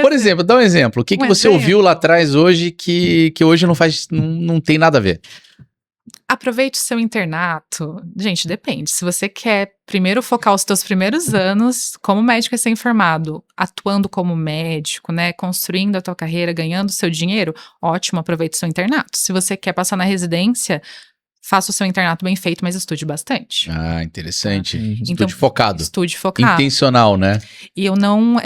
Por exemplo, dá um exemplo. O que você ouviu lá atrás hoje que hoje não tem nada a ver? Aproveite o seu internato. Gente, depende. Se você quer primeiro focar os seus primeiros anos como médico recém-formado, atuando como médico, né, construindo a tua carreira, ganhando o seu dinheiro, ótimo, aproveite o seu internato. Se você quer passar na residência, faça o seu internato bem feito, mas estude bastante. Ah, interessante. Estude Então, focado. Estude focado. Intencional, né? E eu não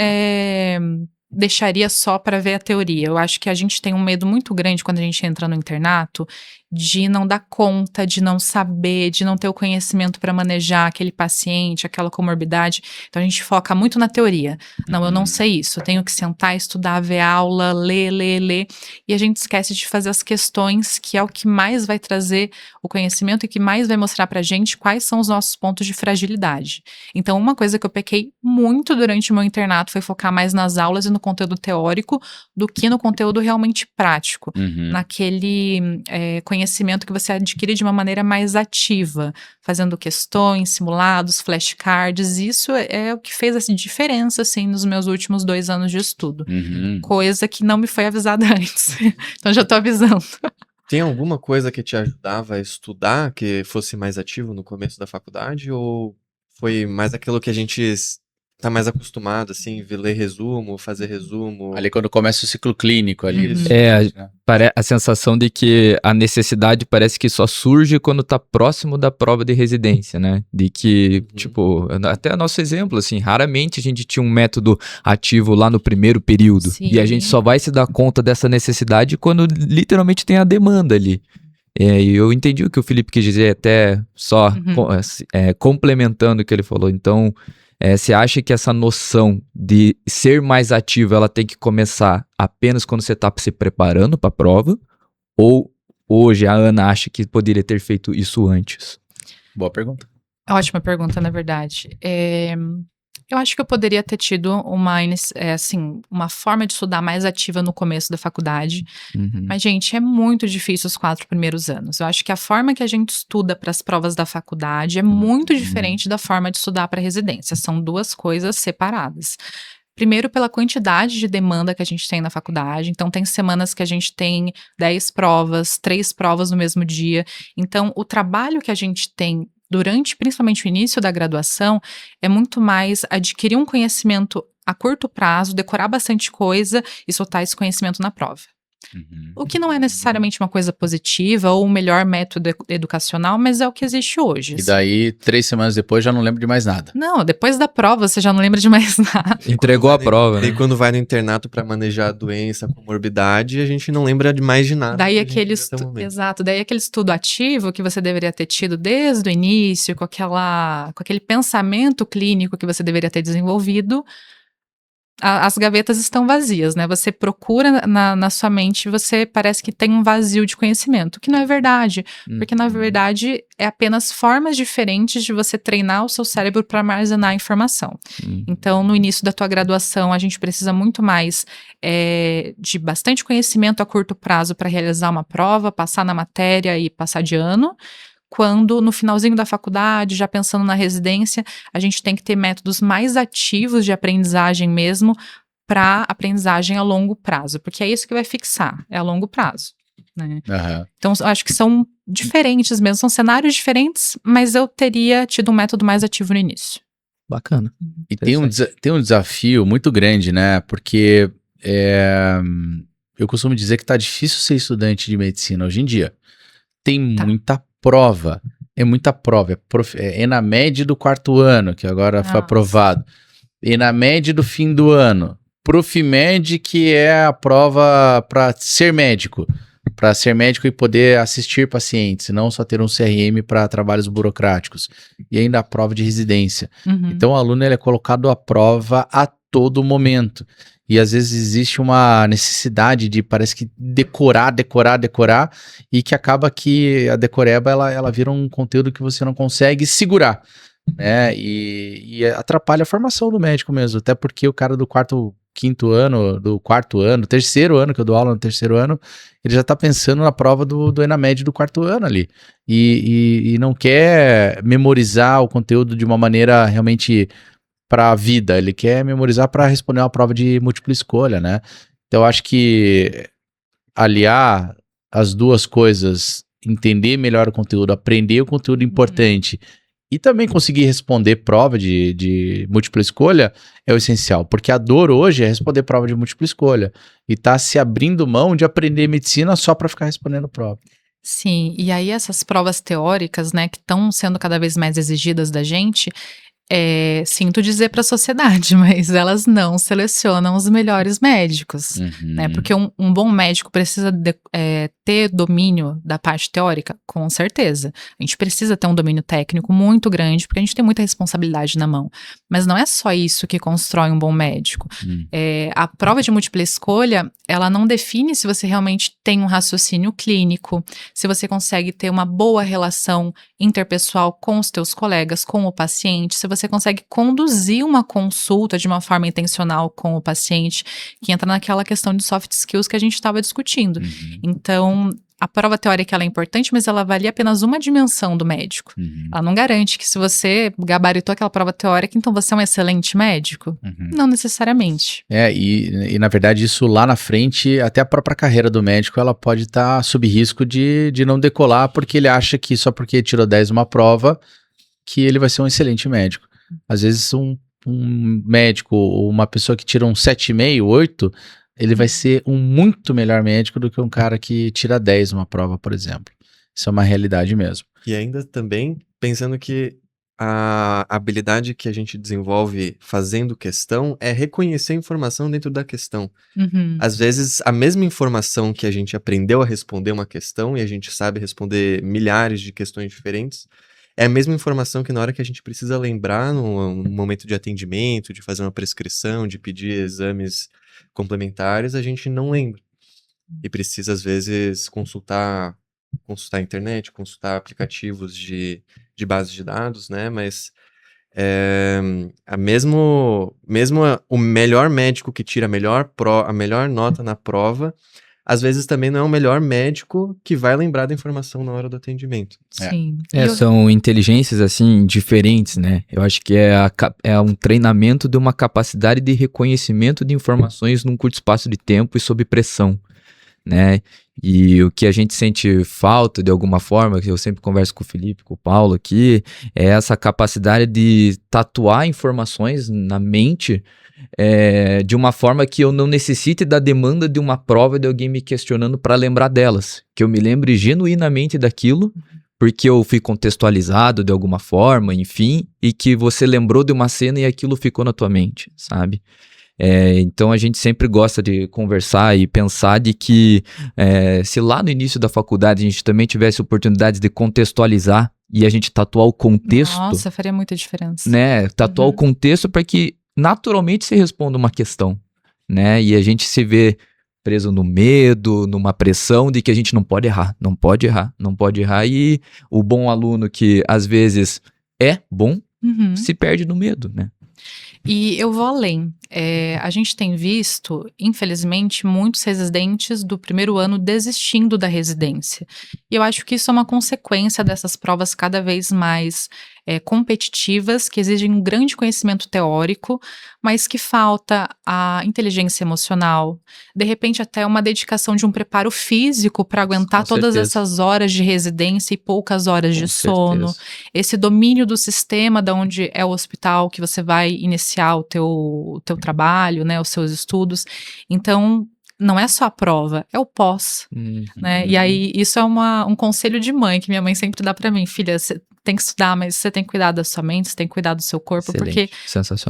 deixaria só para ver a teoria. Eu acho que a gente tem um medo muito grande quando a gente entra no internato de não dar conta, de não saber, de não ter o conhecimento para manejar aquele paciente, aquela comorbidade. Então a gente foca muito na teoria. Não, eu não sei isso. Eu tenho que sentar, estudar, ver aula, ler. E a gente esquece de fazer as questões, que é o que mais vai trazer o conhecimento e que mais vai mostrar pra gente quais são os nossos pontos de fragilidade. Então, uma coisa que eu pequei muito durante o meu internato foi focar mais nas aulas e no conteúdo teórico do que no conteúdo realmente prático. Naquele conhecimento que você adquire de uma maneira mais ativa, fazendo questões, simulados, flashcards. Isso é o que fez essa diferença, assim, nos meus últimos 2 anos de estudo. Coisa que não me foi avisada antes. Então, já tô avisando. Tem alguma coisa que te ajudava a estudar, que fosse mais ativo no começo da faculdade? Ou foi mais aquilo que a gente tá mais acostumado, assim, ler resumo, fazer resumo? Ali quando começa o ciclo clínico ali. Isso. A sensação de que a necessidade parece que só surge quando tá próximo da prova de residência, né? De que, tipo, até nosso exemplo, assim, raramente a gente tinha um método ativo lá no primeiro período. Sim. E a gente só vai se dar conta dessa necessidade quando literalmente tem a demanda ali. E eu entendi o que o Felipe quis dizer, até só complementando o que ele falou. Então, você acha que essa noção de ser mais ativo, ela tem que começar apenas quando você está se preparando para a prova? Ou hoje a Ana acha que poderia ter feito isso antes? Boa pergunta. Ótima pergunta, na verdade. Eu acho que eu poderia ter tido uma forma de estudar mais ativa no começo da faculdade. Mas, gente, é muito difícil os 4 primeiros anos. Eu acho que a forma que a gente estuda para as provas da faculdade é muito diferente da forma de estudar para residência. São 2 coisas separadas. Primeiro, pela quantidade de demanda que a gente tem na faculdade. Então, tem semanas que a gente tem 10 provas, 3 provas no mesmo dia. Então, o trabalho que a gente tem durante, principalmente o início da graduação, é muito mais adquirir um conhecimento a curto prazo, decorar bastante coisa e soltar esse conhecimento na prova. O que não é necessariamente uma coisa positiva ou o melhor método educacional, mas é o que existe hoje. E daí, 3 semanas depois, já não lembro de mais nada. Não, depois da prova você já não lembra de mais nada. Entregou a prova, né? E quando vai no internato para manejar a doença, a comorbidade, a gente não lembra de mais de nada. Daí aquele estudo ativo que você deveria ter tido desde o início, com aquele pensamento clínico que você deveria ter desenvolvido, as gavetas estão vazias, né? Você procura na sua mente, você parece que tem um vazio de conhecimento, que não é verdade, porque na verdade é apenas formas diferentes de você treinar o seu cérebro para armazenar a informação. Então, no início da tua graduação, a gente precisa muito mais de bastante conhecimento a curto prazo para realizar uma prova, passar na matéria e passar de ano. Quando no finalzinho da faculdade, já pensando na residência, a gente tem que ter métodos mais ativos de aprendizagem mesmo para aprendizagem a longo prazo, porque é isso que vai fixar, é a longo prazo, né? Então, eu acho que são diferentes mesmo, são cenários diferentes, mas eu teria tido um método mais ativo no início. Bacana. E tem um desafio muito grande, né? Porque eu costumo dizer que tá difícil ser estudante de medicina hoje em dia. Tem muita prova, é muita prova, é ENAMED do 4º ano, que agora foi aprovado, ENAMED do fim do ano, Profimed, que é a prova para ser médico e poder assistir pacientes, não só ter um CRM para trabalhos burocráticos, e ainda a prova de residência. Então o aluno ele é colocado à prova a todo momento. E às vezes existe uma necessidade de, parece que decorar, e que acaba que a decoreba, ela vira um conteúdo que você não consegue segurar, né? E atrapalha a formação do médico mesmo, até porque o cara do 4º ano, 3º ano, que eu dou aula no 3º ano, ele já tá pensando na prova do ENAMED do 4º ano ali, e não quer memorizar o conteúdo de uma maneira realmente para a vida, ele quer memorizar para responder uma prova de múltipla escolha, né? Então eu acho que aliar as 2 coisas entender melhor o conteúdo, aprender o conteúdo importante e também conseguir responder prova de múltipla escolha é o essencial, porque a dor hoje é responder prova de múltipla escolha e tá se abrindo mão de aprender medicina só para ficar respondendo prova. Sim, e aí essas provas teóricas, né, que estão sendo cada vez mais exigidas da gente, sinto dizer para a sociedade, mas elas não selecionam os melhores médicos, né? Porque um bom médico precisa ter domínio da parte teórica, com certeza. A gente precisa ter um domínio técnico muito grande, porque a gente tem muita responsabilidade na mão. Mas não é só isso que constrói um bom médico. A prova de múltipla escolha, ela não define se você realmente tem um raciocínio clínico, se você consegue ter uma boa relação interpessoal com os teus colegas, com o paciente, se você consegue conduzir uma consulta de uma forma intencional com o paciente, que entra naquela questão de soft skills que a gente estava discutindo. Então, a prova teórica ela é importante, mas ela avalia apenas uma dimensão do médico. Ela não garante que se você gabaritou aquela prova teórica, então você é um excelente médico. Não necessariamente. E na verdade isso lá na frente, até a própria carreira do médico, ela pode estar sob risco de não decolar, porque ele acha que só porque tirou 10 numa prova, que ele vai ser um excelente médico. Às vezes um médico ou uma pessoa que tira um 7,5, 8, ele vai ser um muito melhor médico do que um cara que tira 10 numa prova, por exemplo. Isso é uma realidade mesmo. E ainda também pensando que a habilidade que a gente desenvolve fazendo questão é reconhecer a informação dentro da questão. Às vezes, a mesma informação que a gente aprendeu a responder uma questão, e a gente sabe responder milhares de questões diferentes, é a mesma informação que na hora que a gente precisa lembrar no momento de atendimento, de fazer uma prescrição, de pedir exames complementares, a gente não lembra. E precisa, às vezes, consultar a internet, consultar aplicativos de base de dados, né? Mas mesmo o melhor médico que tira a melhor nota na prova, às vezes também não é o melhor médico que vai lembrar da informação na hora do atendimento. Sim. São inteligências, assim, diferentes, né? Eu acho que é um treinamento de uma capacidade de reconhecimento de informações num curto espaço de tempo e sob pressão, né? E o que a gente sente falta, de alguma forma, que eu sempre converso com o Felipe, com o Paulo aqui, é essa capacidade de tatuar informações na mente de uma forma que eu não necessite da demanda de uma prova de alguém me questionando para lembrar delas. Que eu me lembre genuinamente daquilo, porque eu fui contextualizado de alguma forma, enfim, e que você lembrou de uma cena e aquilo ficou na tua mente, sabe? Então a gente sempre gosta de conversar e pensar de que se lá no início da faculdade a gente também tivesse oportunidades de contextualizar e a gente tatuar o contexto... Nossa, faria muita diferença. Né? Tatuar o contexto para que naturalmente se responda uma questão, né? E a gente se vê preso no medo, numa pressão de que a gente não pode errar, não pode errar. E o bom aluno que às vezes é bom, se perde no medo, né? E eu vou além. A gente tem visto, infelizmente, muitos residentes do primeiro ano desistindo da residência. E eu acho que isso é uma consequência dessas provas cada vez mais competitivas, que exigem um grande conhecimento teórico, mas que falta a inteligência emocional, de repente até uma dedicação de um preparo físico para aguentar todas essas horas de residência e poucas horas de sono, esse domínio do sistema de onde é o hospital que você vai iniciar o teu trabalho, né, os seus estudos. Então, não é só a prova, é o pós, né? E aí, isso é um conselho de mãe que minha mãe sempre dá pra mim. Filha, você tem que estudar, mas você tem que cuidar da sua mente, você tem que cuidar do seu corpo, porque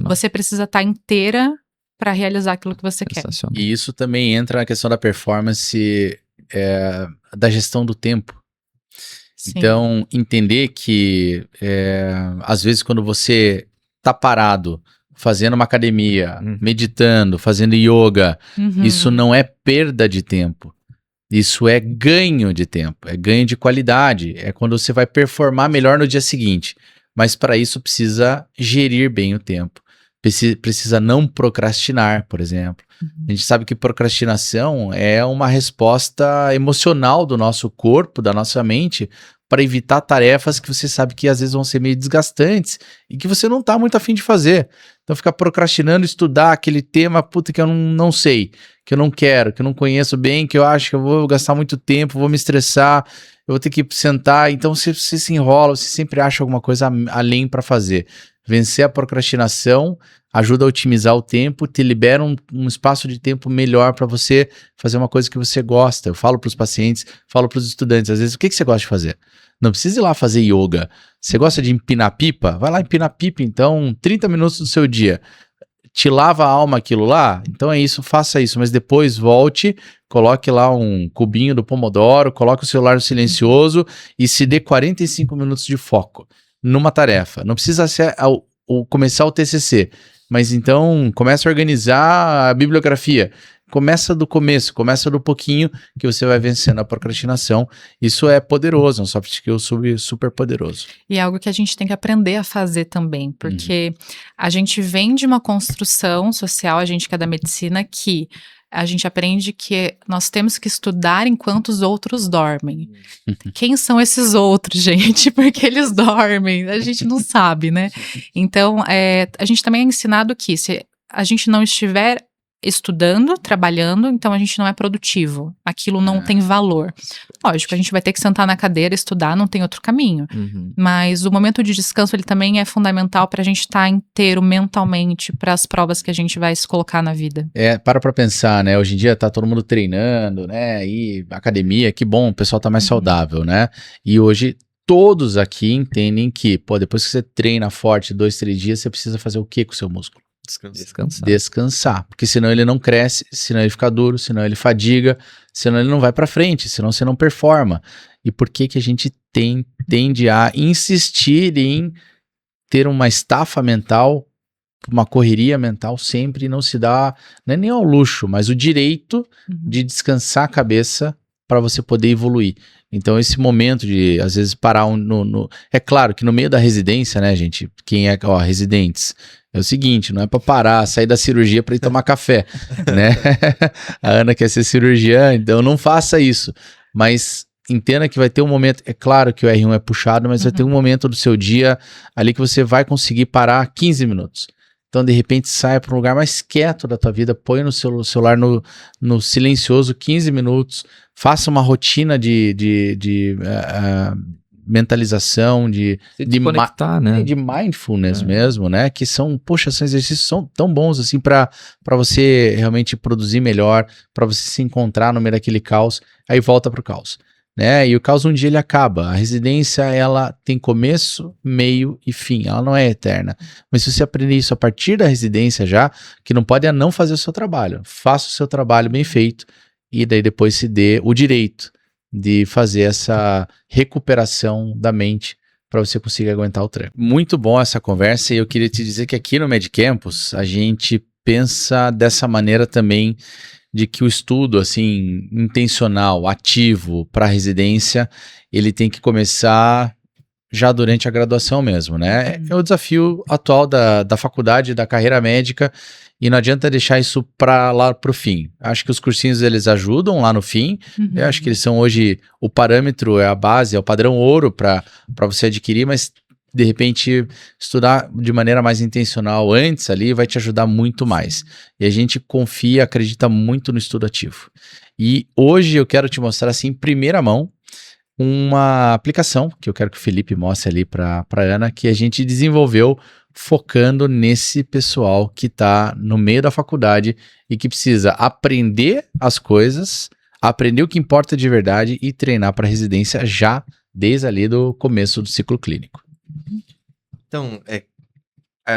você precisa estar inteira pra realizar aquilo que você quer. E isso também entra na questão da performance, da gestão do tempo. Sim. Então, entender que, às vezes, quando você tá parado, fazendo uma academia, meditando, fazendo yoga, isso não é perda de tempo. Isso é ganho de tempo, é ganho de qualidade. É quando você vai performar melhor no dia seguinte. Mas para isso precisa gerir bem o tempo. Precisa não procrastinar, por exemplo. A gente sabe que procrastinação é uma resposta emocional do nosso corpo, da nossa mente, para evitar tarefas que você sabe que às vezes vão ser meio desgastantes e que você não está muito afim de fazer. Então ficar procrastinando, estudar aquele tema, puta, que eu não sei, que eu não quero, que eu não conheço bem, que eu acho que eu vou gastar muito tempo, vou me estressar. eu vou ter que sentar. Então você se enrola, você sempre acha alguma coisa além para fazer. Vencer a procrastinação ajuda a otimizar o tempo, te libera um espaço de tempo melhor para você fazer uma coisa que você gosta. Eu falo para os pacientes, falo para os estudantes, às vezes, o que você gosta de fazer? Não precisa ir lá fazer yoga. Você gosta de empinar pipa? Vai lá empinar pipa, então, 30 minutos do seu dia. Te lava a alma aquilo lá? Então é isso, faça isso, mas depois volte, coloque lá um cubinho do Pomodoro, coloque o celular no silencioso e se dê 45 minutos de foco numa tarefa. Não precisa ser começar o TCC, mas então começa a organizar a bibliografia. Começa do começo, começa do pouquinho que você vai vencendo a procrastinação. Isso é poderoso, é um soft skill super poderoso. E é algo que a gente tem que aprender a fazer também, porque a gente vem de uma construção social, a gente que é da medicina, que a gente aprende que nós temos que estudar enquanto os outros dormem. Quem são esses outros, gente? Porque eles dormem? A gente não sabe, né? Então, a gente também é ensinado que se a gente não estiver estudando, trabalhando, então a gente não é produtivo. Aquilo não tem valor. Lógico, a gente vai ter que sentar na cadeira, estudar, não tem outro caminho. Mas o momento de descanso, ele também é fundamental para a gente estar inteiro mentalmente para as provas que a gente vai se colocar na vida. Para pensar, né? Hoje em dia tá todo mundo treinando, né? E academia, que bom, o pessoal tá mais saudável, né? E hoje todos aqui entendem que, depois que você treina forte 2, 3 dias, você precisa fazer o que com o seu músculo? Descansar, porque senão ele não cresce, senão ele fica duro, senão ele fadiga, senão ele não vai pra frente, senão você não performa. E por que a gente tende a insistir em ter uma estafa mental, uma correria mental sempre, e não se dá, não é nem ao luxo, mas o direito de descansar a cabeça para você poder evoluir. Então esse momento de, às vezes, parar é claro que no meio da residência, né, gente, quem é, residentes, é o seguinte, não é para parar, sair da cirurgia para ir tomar café, né? A Ana quer ser cirurgiã, então não faça isso. Mas entenda que vai ter um momento, é claro que o R1 é puxado, mas vai ter um momento do seu dia ali que você vai conseguir parar 15 minutos. Então, de repente, saia para um lugar mais quieto da tua vida, põe no seu celular no silencioso 15 minutos, faça uma rotina de mentalização, de conectar, né? De mindfulness mesmo, né? Que são, são exercícios tão bons assim para você realmente produzir melhor, para você se encontrar no meio daquele caos, aí volta pro caos, né? E o caos um dia ele acaba. A residência, ela tem começo, meio e fim, ela não é eterna. Mas se você aprender isso a partir da residência já, que não pode não fazer o seu trabalho, faça o seu trabalho bem feito e daí depois se dê o direito de fazer essa recuperação da mente para você conseguir aguentar o tranco. Muito bom essa conversa e eu queria te dizer que aqui no MedCampus a gente pensa dessa maneira também, de que o estudo assim intencional, ativo para a residência, ele tem que começar já durante a graduação mesmo, né? É o desafio atual da faculdade, da carreira médica, e não adianta deixar isso para lá pro fim. Acho que os cursinhos eles ajudam lá no fim. Eu acho que eles são hoje, o parâmetro é a base, é o padrão ouro para você adquirir, mas de repente estudar de maneira mais intencional antes ali vai te ajudar muito mais. E a gente confia, acredita muito no estudo ativo. E hoje eu quero te mostrar assim em primeira mão uma aplicação que eu quero que o Felipe mostre ali para Ana, que a gente desenvolveu focando nesse pessoal que está no meio da faculdade e que precisa aprender as coisas, aprender o que importa de verdade e treinar para residência já desde ali do começo do ciclo clínico. Então,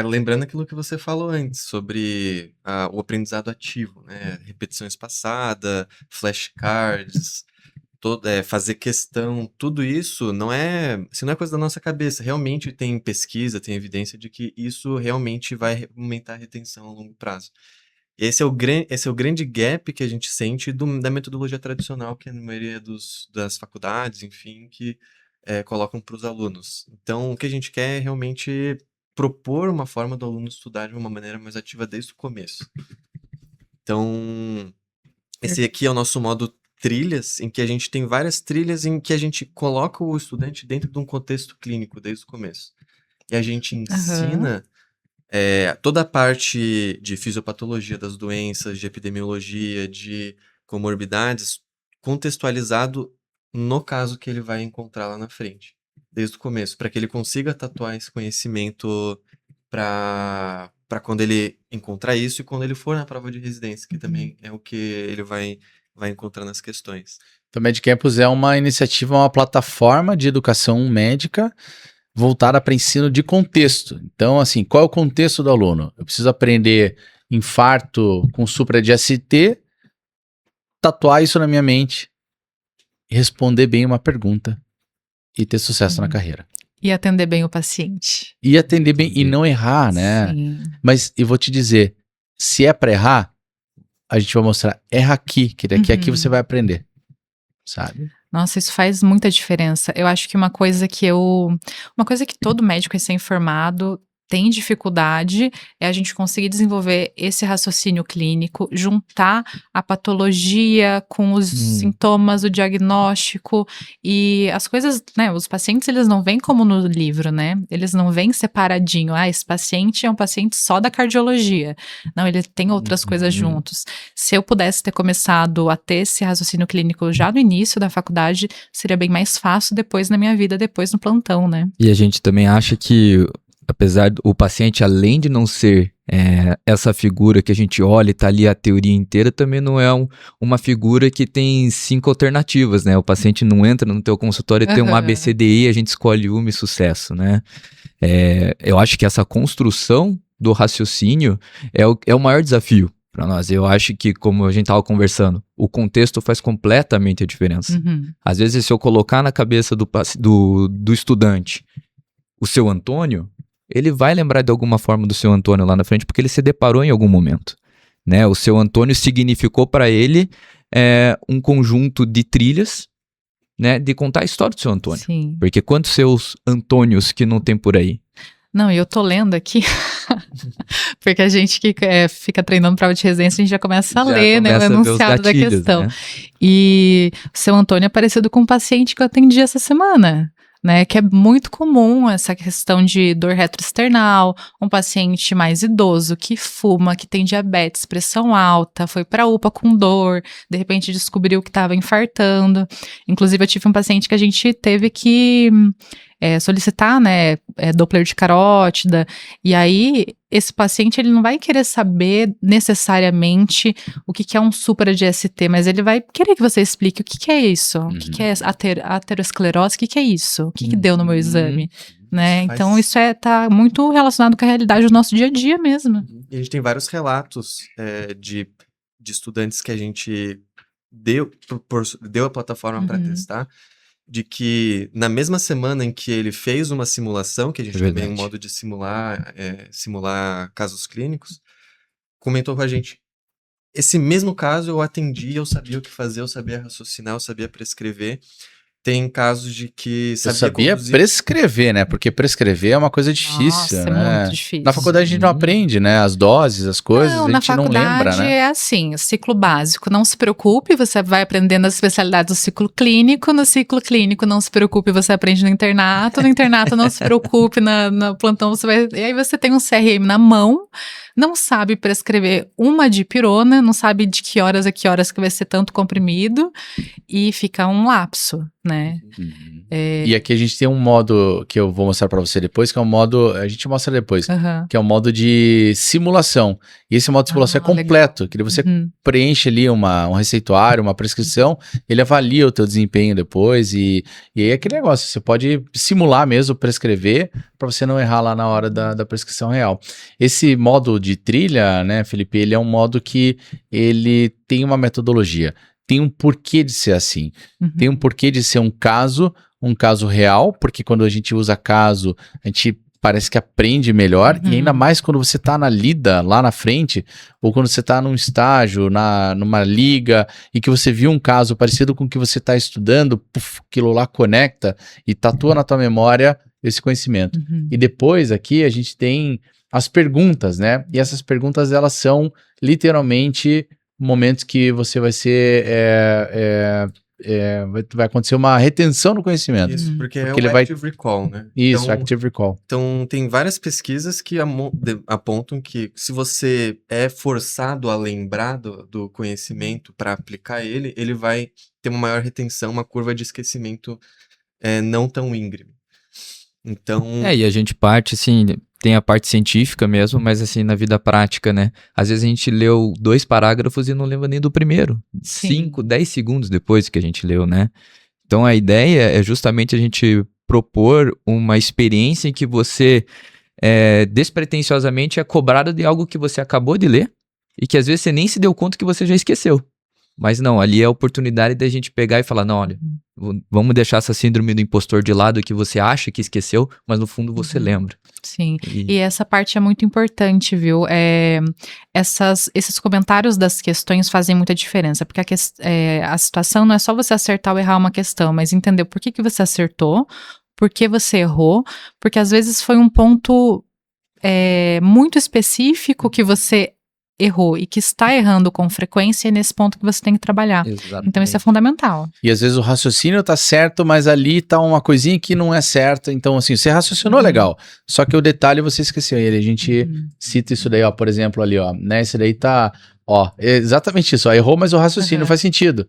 lembrando aquilo que você falou antes sobre o aprendizado ativo, né? Repetição espaçada, flashcards, fazer questão, tudo isso não é coisa da nossa cabeça. Realmente tem pesquisa, tem evidência de que isso realmente vai aumentar a retenção a longo prazo. Esse é o grande gap que a gente sente da metodologia tradicional, que é a maioria das faculdades, enfim, que colocam para os alunos. Então, o que a gente quer é realmente propor uma forma do aluno estudar de uma maneira mais ativa desde o começo. Então, esse aqui é o nosso modo trilhas, em que a gente tem várias trilhas em que a gente coloca o estudante dentro de um contexto clínico desde o começo. E a gente ensina toda a parte de fisiopatologia das doenças, de epidemiologia, de comorbidades, contextualizado no caso que ele vai encontrar lá na frente, desde o começo, para que ele consiga tatuar esse conhecimento para quando ele encontrar isso e quando ele for na prova de residência, que também é o que ele vai encontrar nas questões. Então, MedCampus é uma iniciativa, uma plataforma de educação médica voltada para ensino de contexto. Então, assim, qual é o contexto do aluno? Eu preciso aprender infarto com supra de ST, tatuar isso na minha mente, responder bem uma pergunta e ter sucesso na carreira. E atender bem o paciente. E atender bem e não errar, né? Sim. Mas eu vou te dizer, se é para errar, a gente vai mostrar, erra aqui, que daqui a aqui você vai aprender, sabe? Nossa, isso faz muita diferença. Eu acho que uma coisa que todo médico recém-formado tem dificuldade é a gente conseguir desenvolver esse raciocínio clínico, juntar a patologia com os sintomas, o diagnóstico e as coisas, né? Os pacientes, eles não vêm como no livro, né? Eles não vêm separadinho. Ah, esse paciente é um paciente só da cardiologia. Não, ele tem outras coisas juntos. Se eu pudesse ter começado a ter esse raciocínio clínico já no início da faculdade, seria bem mais fácil depois na minha vida, depois no plantão, né? E a gente também acha que, apesar do paciente, além de não ser essa figura que a gente olha e tá ali a teoria inteira, também não é uma figura que tem 5 alternativas, né? O paciente não entra no teu consultório e tem um ABCDE, a gente escolhe uma e sucesso, né? Eu acho que essa construção do raciocínio é o maior desafio para nós. Eu acho que, como a gente tava conversando, o contexto faz completamente a diferença. Às vezes, se eu colocar na cabeça do estudante o seu Antônio, ele vai lembrar de alguma forma do seu Antônio lá na frente, porque ele se deparou em algum momento, né? O seu Antônio significou para ele um conjunto de trilhas, né? De contar a história do seu Antônio. Sim. Porque quantos seus Antônios que não tem por aí? Não, e eu tô lendo aqui, porque a gente que fica treinando prova de residência, a gente já começa a ler, né, o enunciado da questão. Né? E o seu Antônio é parecido com um paciente que eu atendi essa semana. Né, que é muito comum essa questão de dor retroesternal, um paciente mais idoso que fuma, que tem diabetes, pressão alta, foi para UPA com dor, de repente descobriu que estava infartando. Inclusive eu tive um paciente que a gente teve que solicitar, né, Doppler de carótida, e aí esse paciente ele não vai querer saber necessariamente o que é um supra de ST, mas ele vai querer que você explique o que é isso, o que é aterosclerose, o que é isso, o que deu no meu exame, né? Então isso tá muito relacionado com a realidade do nosso dia a dia mesmo. E a gente tem vários relatos de estudantes que a gente deu a plataforma para testar, de que na mesma semana em que ele fez uma simulação, que a gente tem um modo de simular casos clínicos, comentou com a gente, esse mesmo caso eu atendi, eu sabia o que fazer, eu sabia raciocinar, eu sabia prescrever. Tem casos de que sabia prescrever, né? Porque prescrever é uma coisa difícil, Nossa, né? É muito difícil. Na faculdade a gente não aprende, né? As doses, as coisas, a gente não lembra, né? Na faculdade é assim, ciclo básico, não se preocupe, você vai aprendendo as especialidades do ciclo clínico, no ciclo clínico não se preocupe, você aprende no internato não se preocupe, no plantão você vai... E aí você tem um CRM na mão, não sabe prescrever uma dipirona, não sabe de que horas a que horas que vai ser tanto comprimido, e fica um lapso, né? E aqui a gente tem um modo que eu vou mostrar para você depois, que é um modo, a gente mostra depois, que é um modo de simulação. E esse modo de simulação é completo, legal. Que você preenche ali um receituário, uma prescrição, ele avalia o teu desempenho depois e aí é aquele negócio, você pode simular mesmo, prescrever, para você não errar lá na hora da prescrição real. Esse modo de trilha, né, Felipe, ele é um modo que ele tem uma metodologia. Tem um porquê de ser assim. Tem um porquê de ser um caso real, porque quando a gente usa caso, a gente parece que aprende melhor, e ainda mais quando você tá na lida, lá na frente, ou quando você tá num estágio, numa liga, e que você viu um caso parecido com o que você tá estudando, aquilo lá conecta e tatua na tua memória esse conhecimento. E depois aqui a gente tem as perguntas, né? E essas perguntas, elas são literalmente momentos que você vai ser vai acontecer uma retenção no conhecimento. Isso, porque é ele o Active Recall, né? Isso, então, Active Recall. Então, tem várias pesquisas que apontam que se você é forçado a lembrar do conhecimento para aplicar ele vai ter uma maior retenção, uma curva de esquecimento não tão íngreme. Então... E a gente parte, assim, tem a parte científica mesmo, mas assim, na vida prática, né? Às vezes a gente leu 2 parágrafos e não lembra nem do primeiro. 5, 10 segundos depois que a gente leu, né? Então a ideia é justamente a gente propor uma experiência em que você despretensiosamente é cobrado de algo que você acabou de ler e que às vezes você nem se deu conta que você já esqueceu. Mas não, ali é a oportunidade da gente pegar e falar, não, olha, vamos deixar essa síndrome do impostor de lado que você acha que esqueceu, mas no fundo você lembra. Sim, e essa parte é muito importante, viu? Esses comentários das questões fazem muita diferença, porque a situação não é só você acertar ou errar uma questão, mas entender por que você acertou, por que você errou, porque às vezes foi um ponto muito específico que você errou e que está errando com frequência, é nesse ponto que você tem que trabalhar. Exatamente. Então isso é fundamental. E às vezes o raciocínio tá certo, mas ali tá uma coisinha que não é certa. Então, assim, você raciocinou legal, só que o detalhe você esqueceu. E a gente cita isso daí, ó, por exemplo, ali, ó, né? Esse daí tá, ó, exatamente isso, ó, errou, mas o raciocínio faz sentido,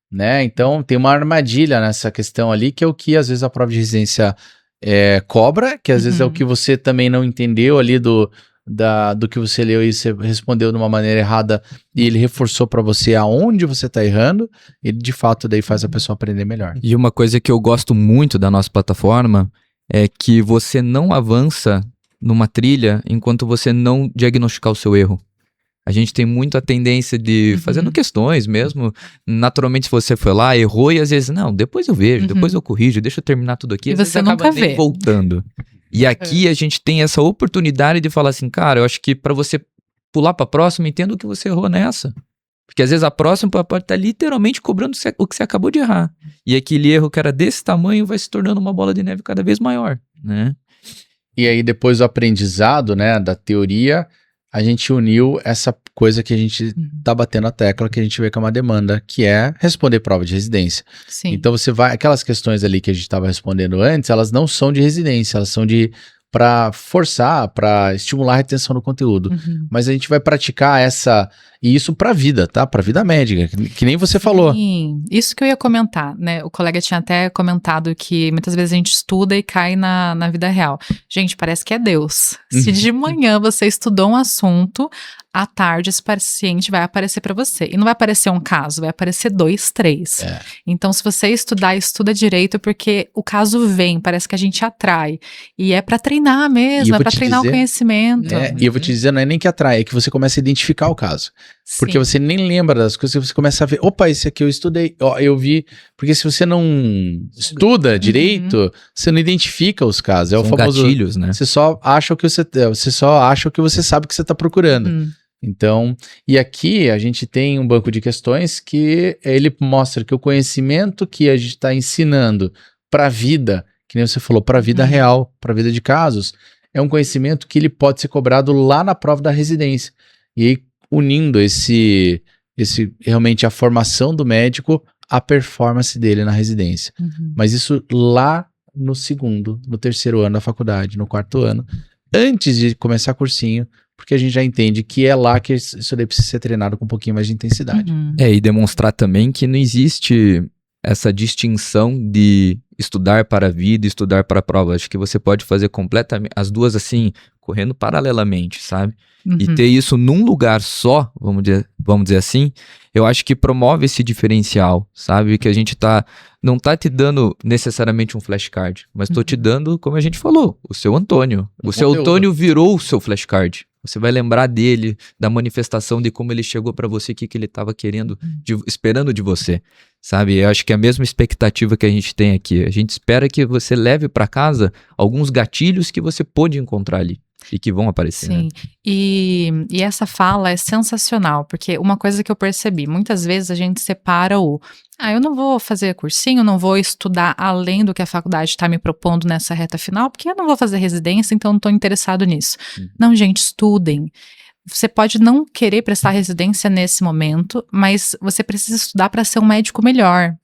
né? Então tem uma armadilha nessa questão ali, que é o que às vezes a prova de residência cobra, que às vezes é o que você também não entendeu ali do que você leu e você respondeu de uma maneira errada e ele reforçou para você aonde você tá errando, ele de fato daí faz a pessoa aprender melhor. E uma coisa que eu gosto muito da nossa plataforma é que você não avança numa trilha enquanto você não diagnosticar o seu erro. A gente tem muito a tendência de, fazendo questões mesmo, naturalmente se você foi lá, errou e às vezes, não, depois eu vejo, depois eu corrijo, deixa eu terminar tudo aqui. E você nunca vê. Voltando. E aqui a gente tem essa oportunidade de falar assim, cara, eu acho que para você pular para a próxima, entenda o que você errou nessa. Porque às vezes a próxima pode estar literalmente cobrando o que você acabou de errar. E aquele erro que era desse tamanho vai se tornando uma bola de neve cada vez maior, né? E aí depois do aprendizado, né, da teoria, a gente uniu essa coisa que a gente tá batendo a tecla, que a gente vê que é uma demanda, que é responder prova de residência. Sim. Então você vai, aquelas questões ali que a gente estava respondendo antes, elas não são de residência, elas são para forçar, para estimular a retenção do conteúdo. Mas a gente vai praticar e isso para a vida, tá? Para a vida médica, que nem você falou. Sim, isso que eu ia comentar, né? O colega tinha até comentado que muitas vezes a gente estuda e cai na vida real. Gente, parece que é Deus. Se de manhã você estudou um assunto, à tarde esse paciente vai aparecer para você. E não vai aparecer um caso, vai aparecer 2, 3. Então, se você estudar, estuda direito, porque o caso vem, parece que a gente atrai. E é para treinar mesmo, é para treinar o conhecimento. E eu vou te dizer, não é nem que atrai, é que você começa a identificar o caso. Porque você nem lembra das coisas, você começa a ver, opa, esse aqui eu estudei, ó, eu vi. Porque se você não estuda direito, você não identifica os casos. É o famoso gatilhos, né? Você só acha o que você sabe que você está procurando. Então, e aqui a gente tem um banco de questões que ele mostra que o conhecimento que a gente está ensinando para a vida, que nem você falou, para a vida real, para a vida de casos, é um conhecimento que ele pode ser cobrado lá na prova da residência. E aí, unindo esse realmente a formação do médico à performance dele na residência. Mas isso lá no 2º, no 3º ano da faculdade, no 4º ano, antes de começar cursinho, porque a gente já entende que é lá que isso daí precisa ser treinado com um pouquinho mais de intensidade. E demonstrar também que não existe essa distinção de estudar para a vida e estudar para a prova. Acho que você pode fazer completamente, as duas assim, correndo paralelamente, sabe? E ter isso num lugar só, vamos dizer assim, eu acho que promove esse diferencial, sabe? Que a gente não tá te dando necessariamente um flashcard, mas tô te dando, como a gente falou, o seu Antônio. O seu Antônio virou o seu flashcard. Você vai lembrar dele, da manifestação de como ele chegou para você, o que ele estava querendo, esperando de você, sabe? Eu acho que é a mesma expectativa que a gente tem aqui. A gente espera que você leve para casa alguns gatilhos que você pôde encontrar ali e que vão aparecer. Sim, né? E essa fala é sensacional, porque uma coisa que eu percebi, muitas vezes a gente separa eu não vou fazer cursinho, não vou estudar além do que a faculdade está me propondo nessa reta final, porque eu não vou fazer residência, então não estou interessado nisso. Não, gente, estudem. você pode não querer prestar residência nesse momento, mas você precisa estudar para ser um médico melhor.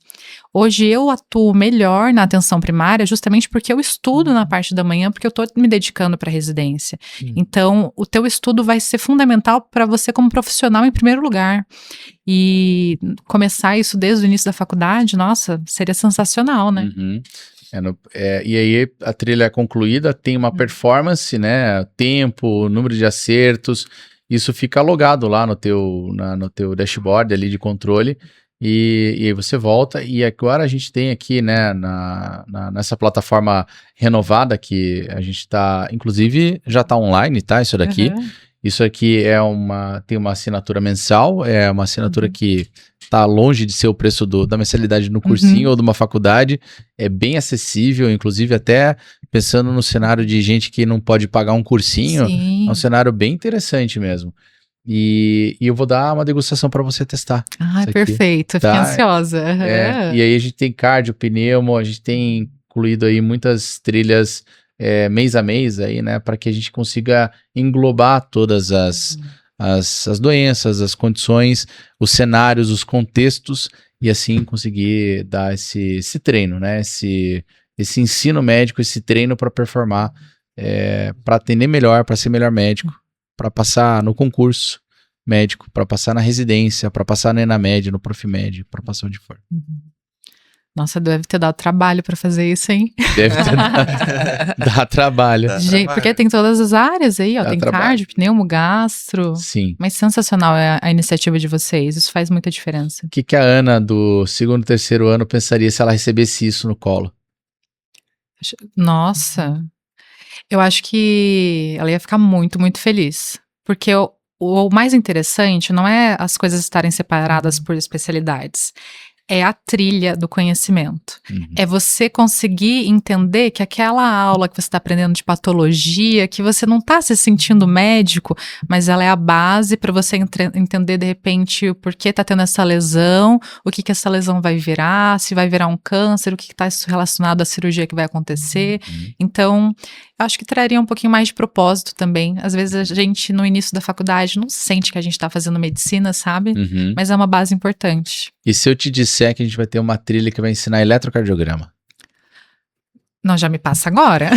Hoje eu atuo melhor na atenção primária justamente porque eu estudo na parte da manhã, porque eu estou me dedicando para a residência. Então, o teu estudo vai ser fundamental para você como profissional em primeiro lugar. E começar isso desde o início da faculdade, nossa, seria sensacional, né? Uhum. E aí a trilha é concluída, tem uma performance, né? Tempo, número de acertos, isso fica logado lá no teu dashboard ali de controle. E aí você volta, e agora a gente tem aqui, né, nessa plataforma renovada que a gente tá, inclusive já tá online, tá, isso daqui. Isso aqui tem uma assinatura mensal, é uma assinatura que tá longe de ser o preço da mensalidade no cursinho ou de uma faculdade, é bem acessível, inclusive até pensando no cenário de gente que não pode pagar um cursinho, Sim. é um cenário bem interessante mesmo. E eu vou dar uma degustação para você testar. Ah, perfeito. Fiquei ansiosa. E aí a gente tem cardio, pneumo, a gente tem incluído aí muitas trilhas mês a mês aí, né? Para que a gente consiga englobar todas as doenças, as condições, os cenários, os contextos e assim conseguir dar esse treino, né? Esse ensino médico, esse treino para performar, para atender melhor, para ser melhor médico, para passar no concurso médico, para passar na residência, para passar na ENAMED, no Profimed, para passar onde for. Nossa, deve ter dado trabalho para fazer isso, hein? Deve ter dá trabalho. Gente, porque tem todas as áreas aí, ó, tem cardio, pneumo, gastro. Sim. Mas sensacional a iniciativa de vocês, isso faz muita diferença. O que a Ana do 2º, 3º ano pensaria se ela recebesse isso no colo? Nossa, eu acho que ela ia ficar muito, muito feliz. Porque o mais interessante não é as coisas estarem separadas por especialidades. É a trilha do conhecimento. É você conseguir entender que aquela aula que você está aprendendo de patologia, que você não está se sentindo médico, mas ela é a base para você entender de repente o porquê está tendo essa lesão, o que essa lesão vai virar, se vai virar um câncer, o que está relacionado à cirurgia que vai acontecer. Então, eu acho que traria um pouquinho mais de propósito também. Às vezes a gente, no início da faculdade, não sente que a gente está fazendo medicina, sabe? Mas é uma base importante. E se eu te disser que a gente vai ter uma trilha que vai ensinar eletrocardiograma? Não, já me passa agora.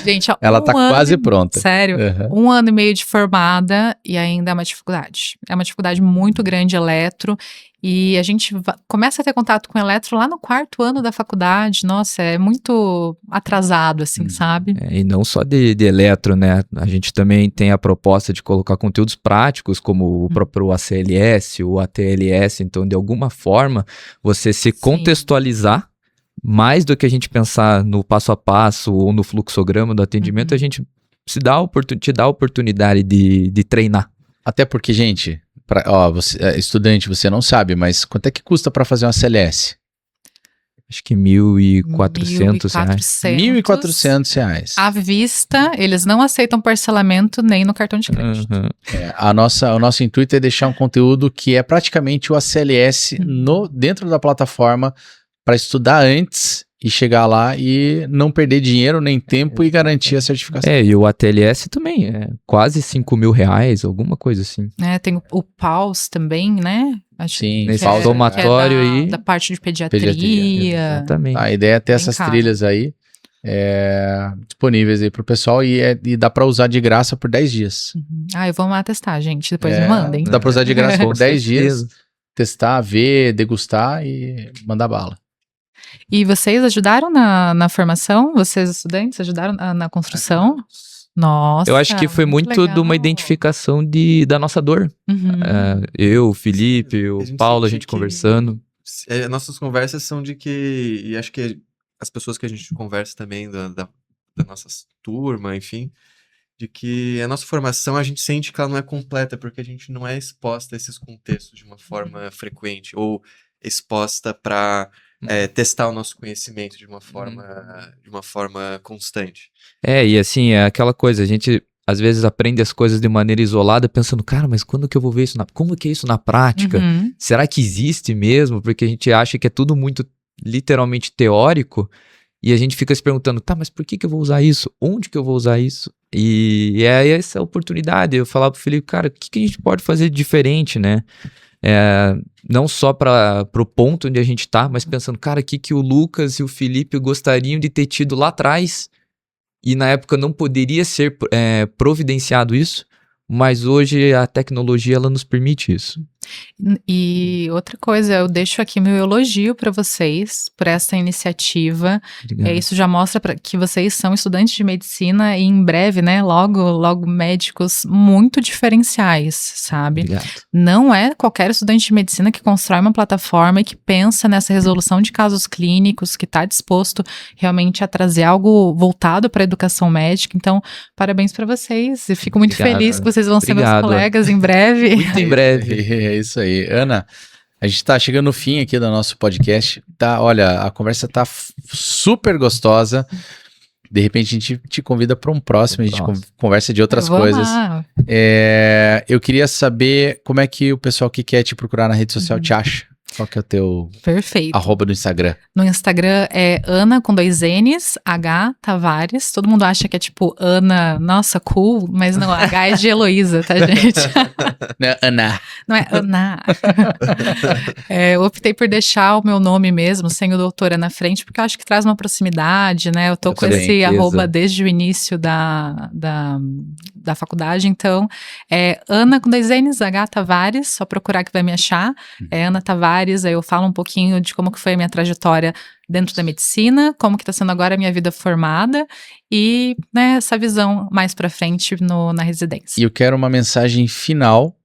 Gente, ó, ela tá quase pronta. Sério, 1 ano e meio de formada e ainda é uma dificuldade. É uma dificuldade muito grande eletro. E a gente começa a ter contato com eletro lá no 4º ano da faculdade. Nossa, é muito atrasado, assim, sabe? E não só de eletro, né? A gente também tem a proposta de colocar conteúdos práticos, como o próprio ACLS, o ATLS. Então, de alguma forma, você se contextualizar, mais do que a gente pensar no passo a passo ou no fluxograma do atendimento, a gente te dá a oportunidade de treinar. Até porque, gente, você, estudante, você não sabe, mas quanto é que custa para fazer uma CLS? Acho que R$1.400. R$1.400. À vista, eles não aceitam parcelamento nem no cartão de crédito. O nosso intuito é deixar um conteúdo que é praticamente o ACLS dentro da plataforma para estudar antes e chegar lá e não perder dinheiro nem tempo e garantir a certificação. E o ATLS também, é quase R$5.000, alguma coisa assim. Tem o PAUS também, né? Sim, nesse somatório aí. Da parte de pediatria. Exatamente. A ideia é ter essas trilhas aí disponíveis aí pro pessoal e dá para usar de graça por 10 dias. Eu vou lá testar, gente, depois me mandem. Dá para usar de graça por 10 dias, testar, ver, degustar e mandar bala. E vocês ajudaram na formação? Vocês, estudantes, ajudaram na construção? Nossa, eu acho que foi muito de uma identificação da nossa dor. Eu, o Felipe, o Paulo, a gente conversando. Nossas conversas são de que, e acho que as pessoas que a gente conversa também da nossa turma, enfim, de que a nossa formação a gente sente que ela não é completa, porque a gente não é exposta a esses contextos de uma forma frequente, ou exposta para testar o nosso conhecimento de uma forma constante. E assim, é aquela coisa, a gente às vezes aprende as coisas de maneira isolada, pensando, cara, mas quando que eu vou ver isso? Como que é isso na prática? Será que existe mesmo? Porque a gente acha que é tudo muito literalmente teórico, E a gente fica se perguntando, tá, mas por que eu vou usar isso? Onde que eu vou usar isso? E é essa oportunidade, eu falar pro Felipe, cara, o que a gente pode fazer de diferente, né? Não só para o ponto onde a gente tá, mas pensando, cara, o que o Lucas e o Felipe gostariam de ter tido lá atrás e na época não poderia ser providenciado isso, mas hoje a tecnologia ela nos permite isso. E outra coisa, eu deixo aqui meu elogio para vocês por essa iniciativa. Isso já mostra que vocês são estudantes de medicina e em breve, né, logo médicos muito diferenciais, sabe? Obrigado. Não é qualquer estudante de medicina que constrói uma plataforma e que pensa nessa resolução de casos clínicos, que está disposto realmente a trazer algo voltado para a educação médica. Então, parabéns para vocês. Eu fico muito feliz que vocês vão ser meus colegas em breve. Muito em breve. É isso aí. Ana, a gente tá chegando no fim aqui do nosso podcast. Olha, a conversa tá super gostosa. De repente a gente te convida para um próximo, a gente conversa de outras coisas. Eu queria saber como é que o pessoal que quer te procurar na rede social te acha. Qual que é o teu arroba do Instagram? No Instagram é Ana com 2 N's, H Tavares. Todo mundo acha que é tipo Ana, nossa, cool, mas não, H é de Heloísa, tá, gente? Não é Ana. Não é Ana. Eu optei por deixar o meu nome mesmo, sem o doutora na frente, porque eu acho que traz uma proximidade, né? Eu tô com esse arroba desde o início da faculdade, então é Ana com 2 N's, H Tavares, só procurar que vai me achar. É Ana Tavares. Aí eu falo um pouquinho de como que foi a minha trajetória dentro da medicina, como que está sendo agora a minha vida formada e, né, essa visão mais para frente na residência. E eu quero uma mensagem final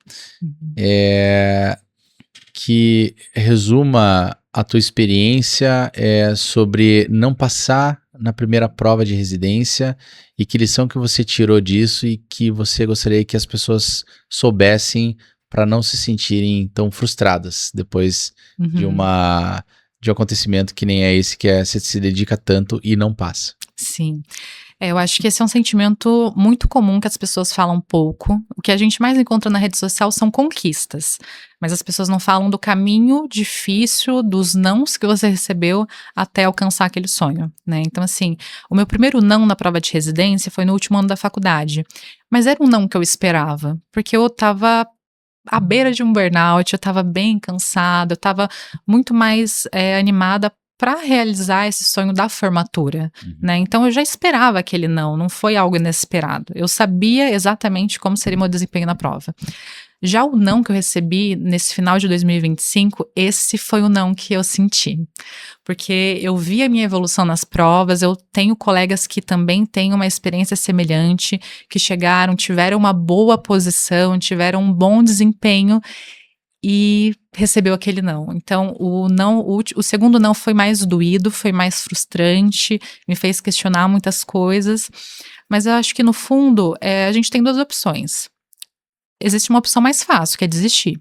que resuma a tua experiência sobre não passar na primeira prova de residência e que lição que você tirou disso e que você gostaria que as pessoas soubessem para não se sentirem tão frustradas depois de um acontecimento que nem é esse, que você se dedica tanto e não passa. Sim. Eu acho que esse é um sentimento muito comum que as pessoas falam pouco. O que a gente mais encontra na rede social são conquistas, mas as pessoas não falam do caminho difícil, dos nãos que você recebeu até alcançar aquele sonho, né? Então, assim, o meu primeiro não na prova de residência foi no último ano da faculdade, mas era um não que eu esperava, porque eu tava à beira de um burnout, eu estava bem cansada, eu estava muito mais animada para realizar esse sonho da formatura, né? Então eu já esperava aquele não foi algo inesperado. Eu sabia exatamente como seria meu desempenho na prova. Já o não que eu recebi nesse final de 2025, esse foi o não que eu senti. Porque eu vi a minha evolução nas provas, eu tenho colegas que também têm uma experiência semelhante, que chegaram, tiveram uma boa posição, tiveram um bom desempenho e recebeu aquele não. Então, o segundo não foi mais doído, foi mais frustrante, me fez questionar muitas coisas, mas eu acho que no fundo, a gente tem 2 opções. Existe uma opção mais fácil, que é desistir.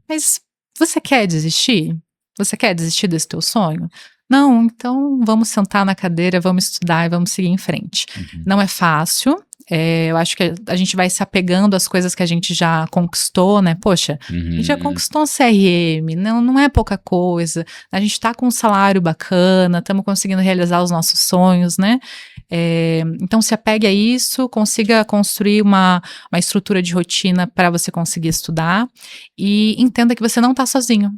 Mas você quer desistir? Você quer desistir desse teu sonho? Não, então vamos sentar na cadeira, vamos estudar e vamos seguir em frente. Não é fácil. Eu acho que a gente vai se apegando às coisas que a gente já conquistou, né? Poxa, a gente já conquistou um CRM, não é pouca coisa. A gente tá com um salário bacana, estamos conseguindo realizar os nossos sonhos, né? Então se apegue a isso, consiga construir uma estrutura de rotina para você conseguir estudar e entenda que você não tá sozinho.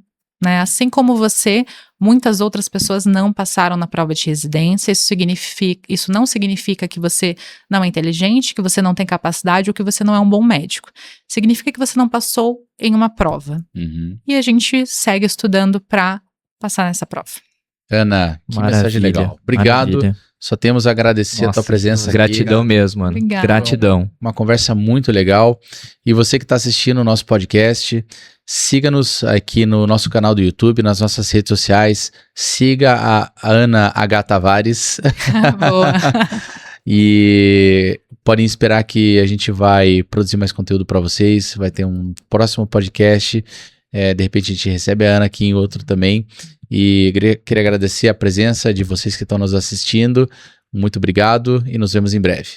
Né? Assim como você, muitas outras pessoas não passaram na prova de residência. Isso não significa que você não é inteligente, que você não tem capacidade ou que você não é um bom médico. Significa que você não passou em uma prova. E a gente segue estudando para passar nessa prova. Ana, que mensagem legal. Obrigado. Maravilha. Só temos a agradecer a tua presença aqui. Gratidão mesmo, mano. Obrigada. Gratidão. Uma conversa muito legal. E você que está assistindo o nosso podcast, siga-nos aqui no nosso canal do YouTube, nas nossas redes sociais. Siga a Ana H. Tavares. Boa. E podem esperar que a gente vai produzir mais conteúdo para vocês. Vai ter um próximo podcast. De repente a gente recebe a Ana aqui em outro também. E queria agradecer a presença de vocês que estão nos assistindo. Muito obrigado e nos vemos em breve.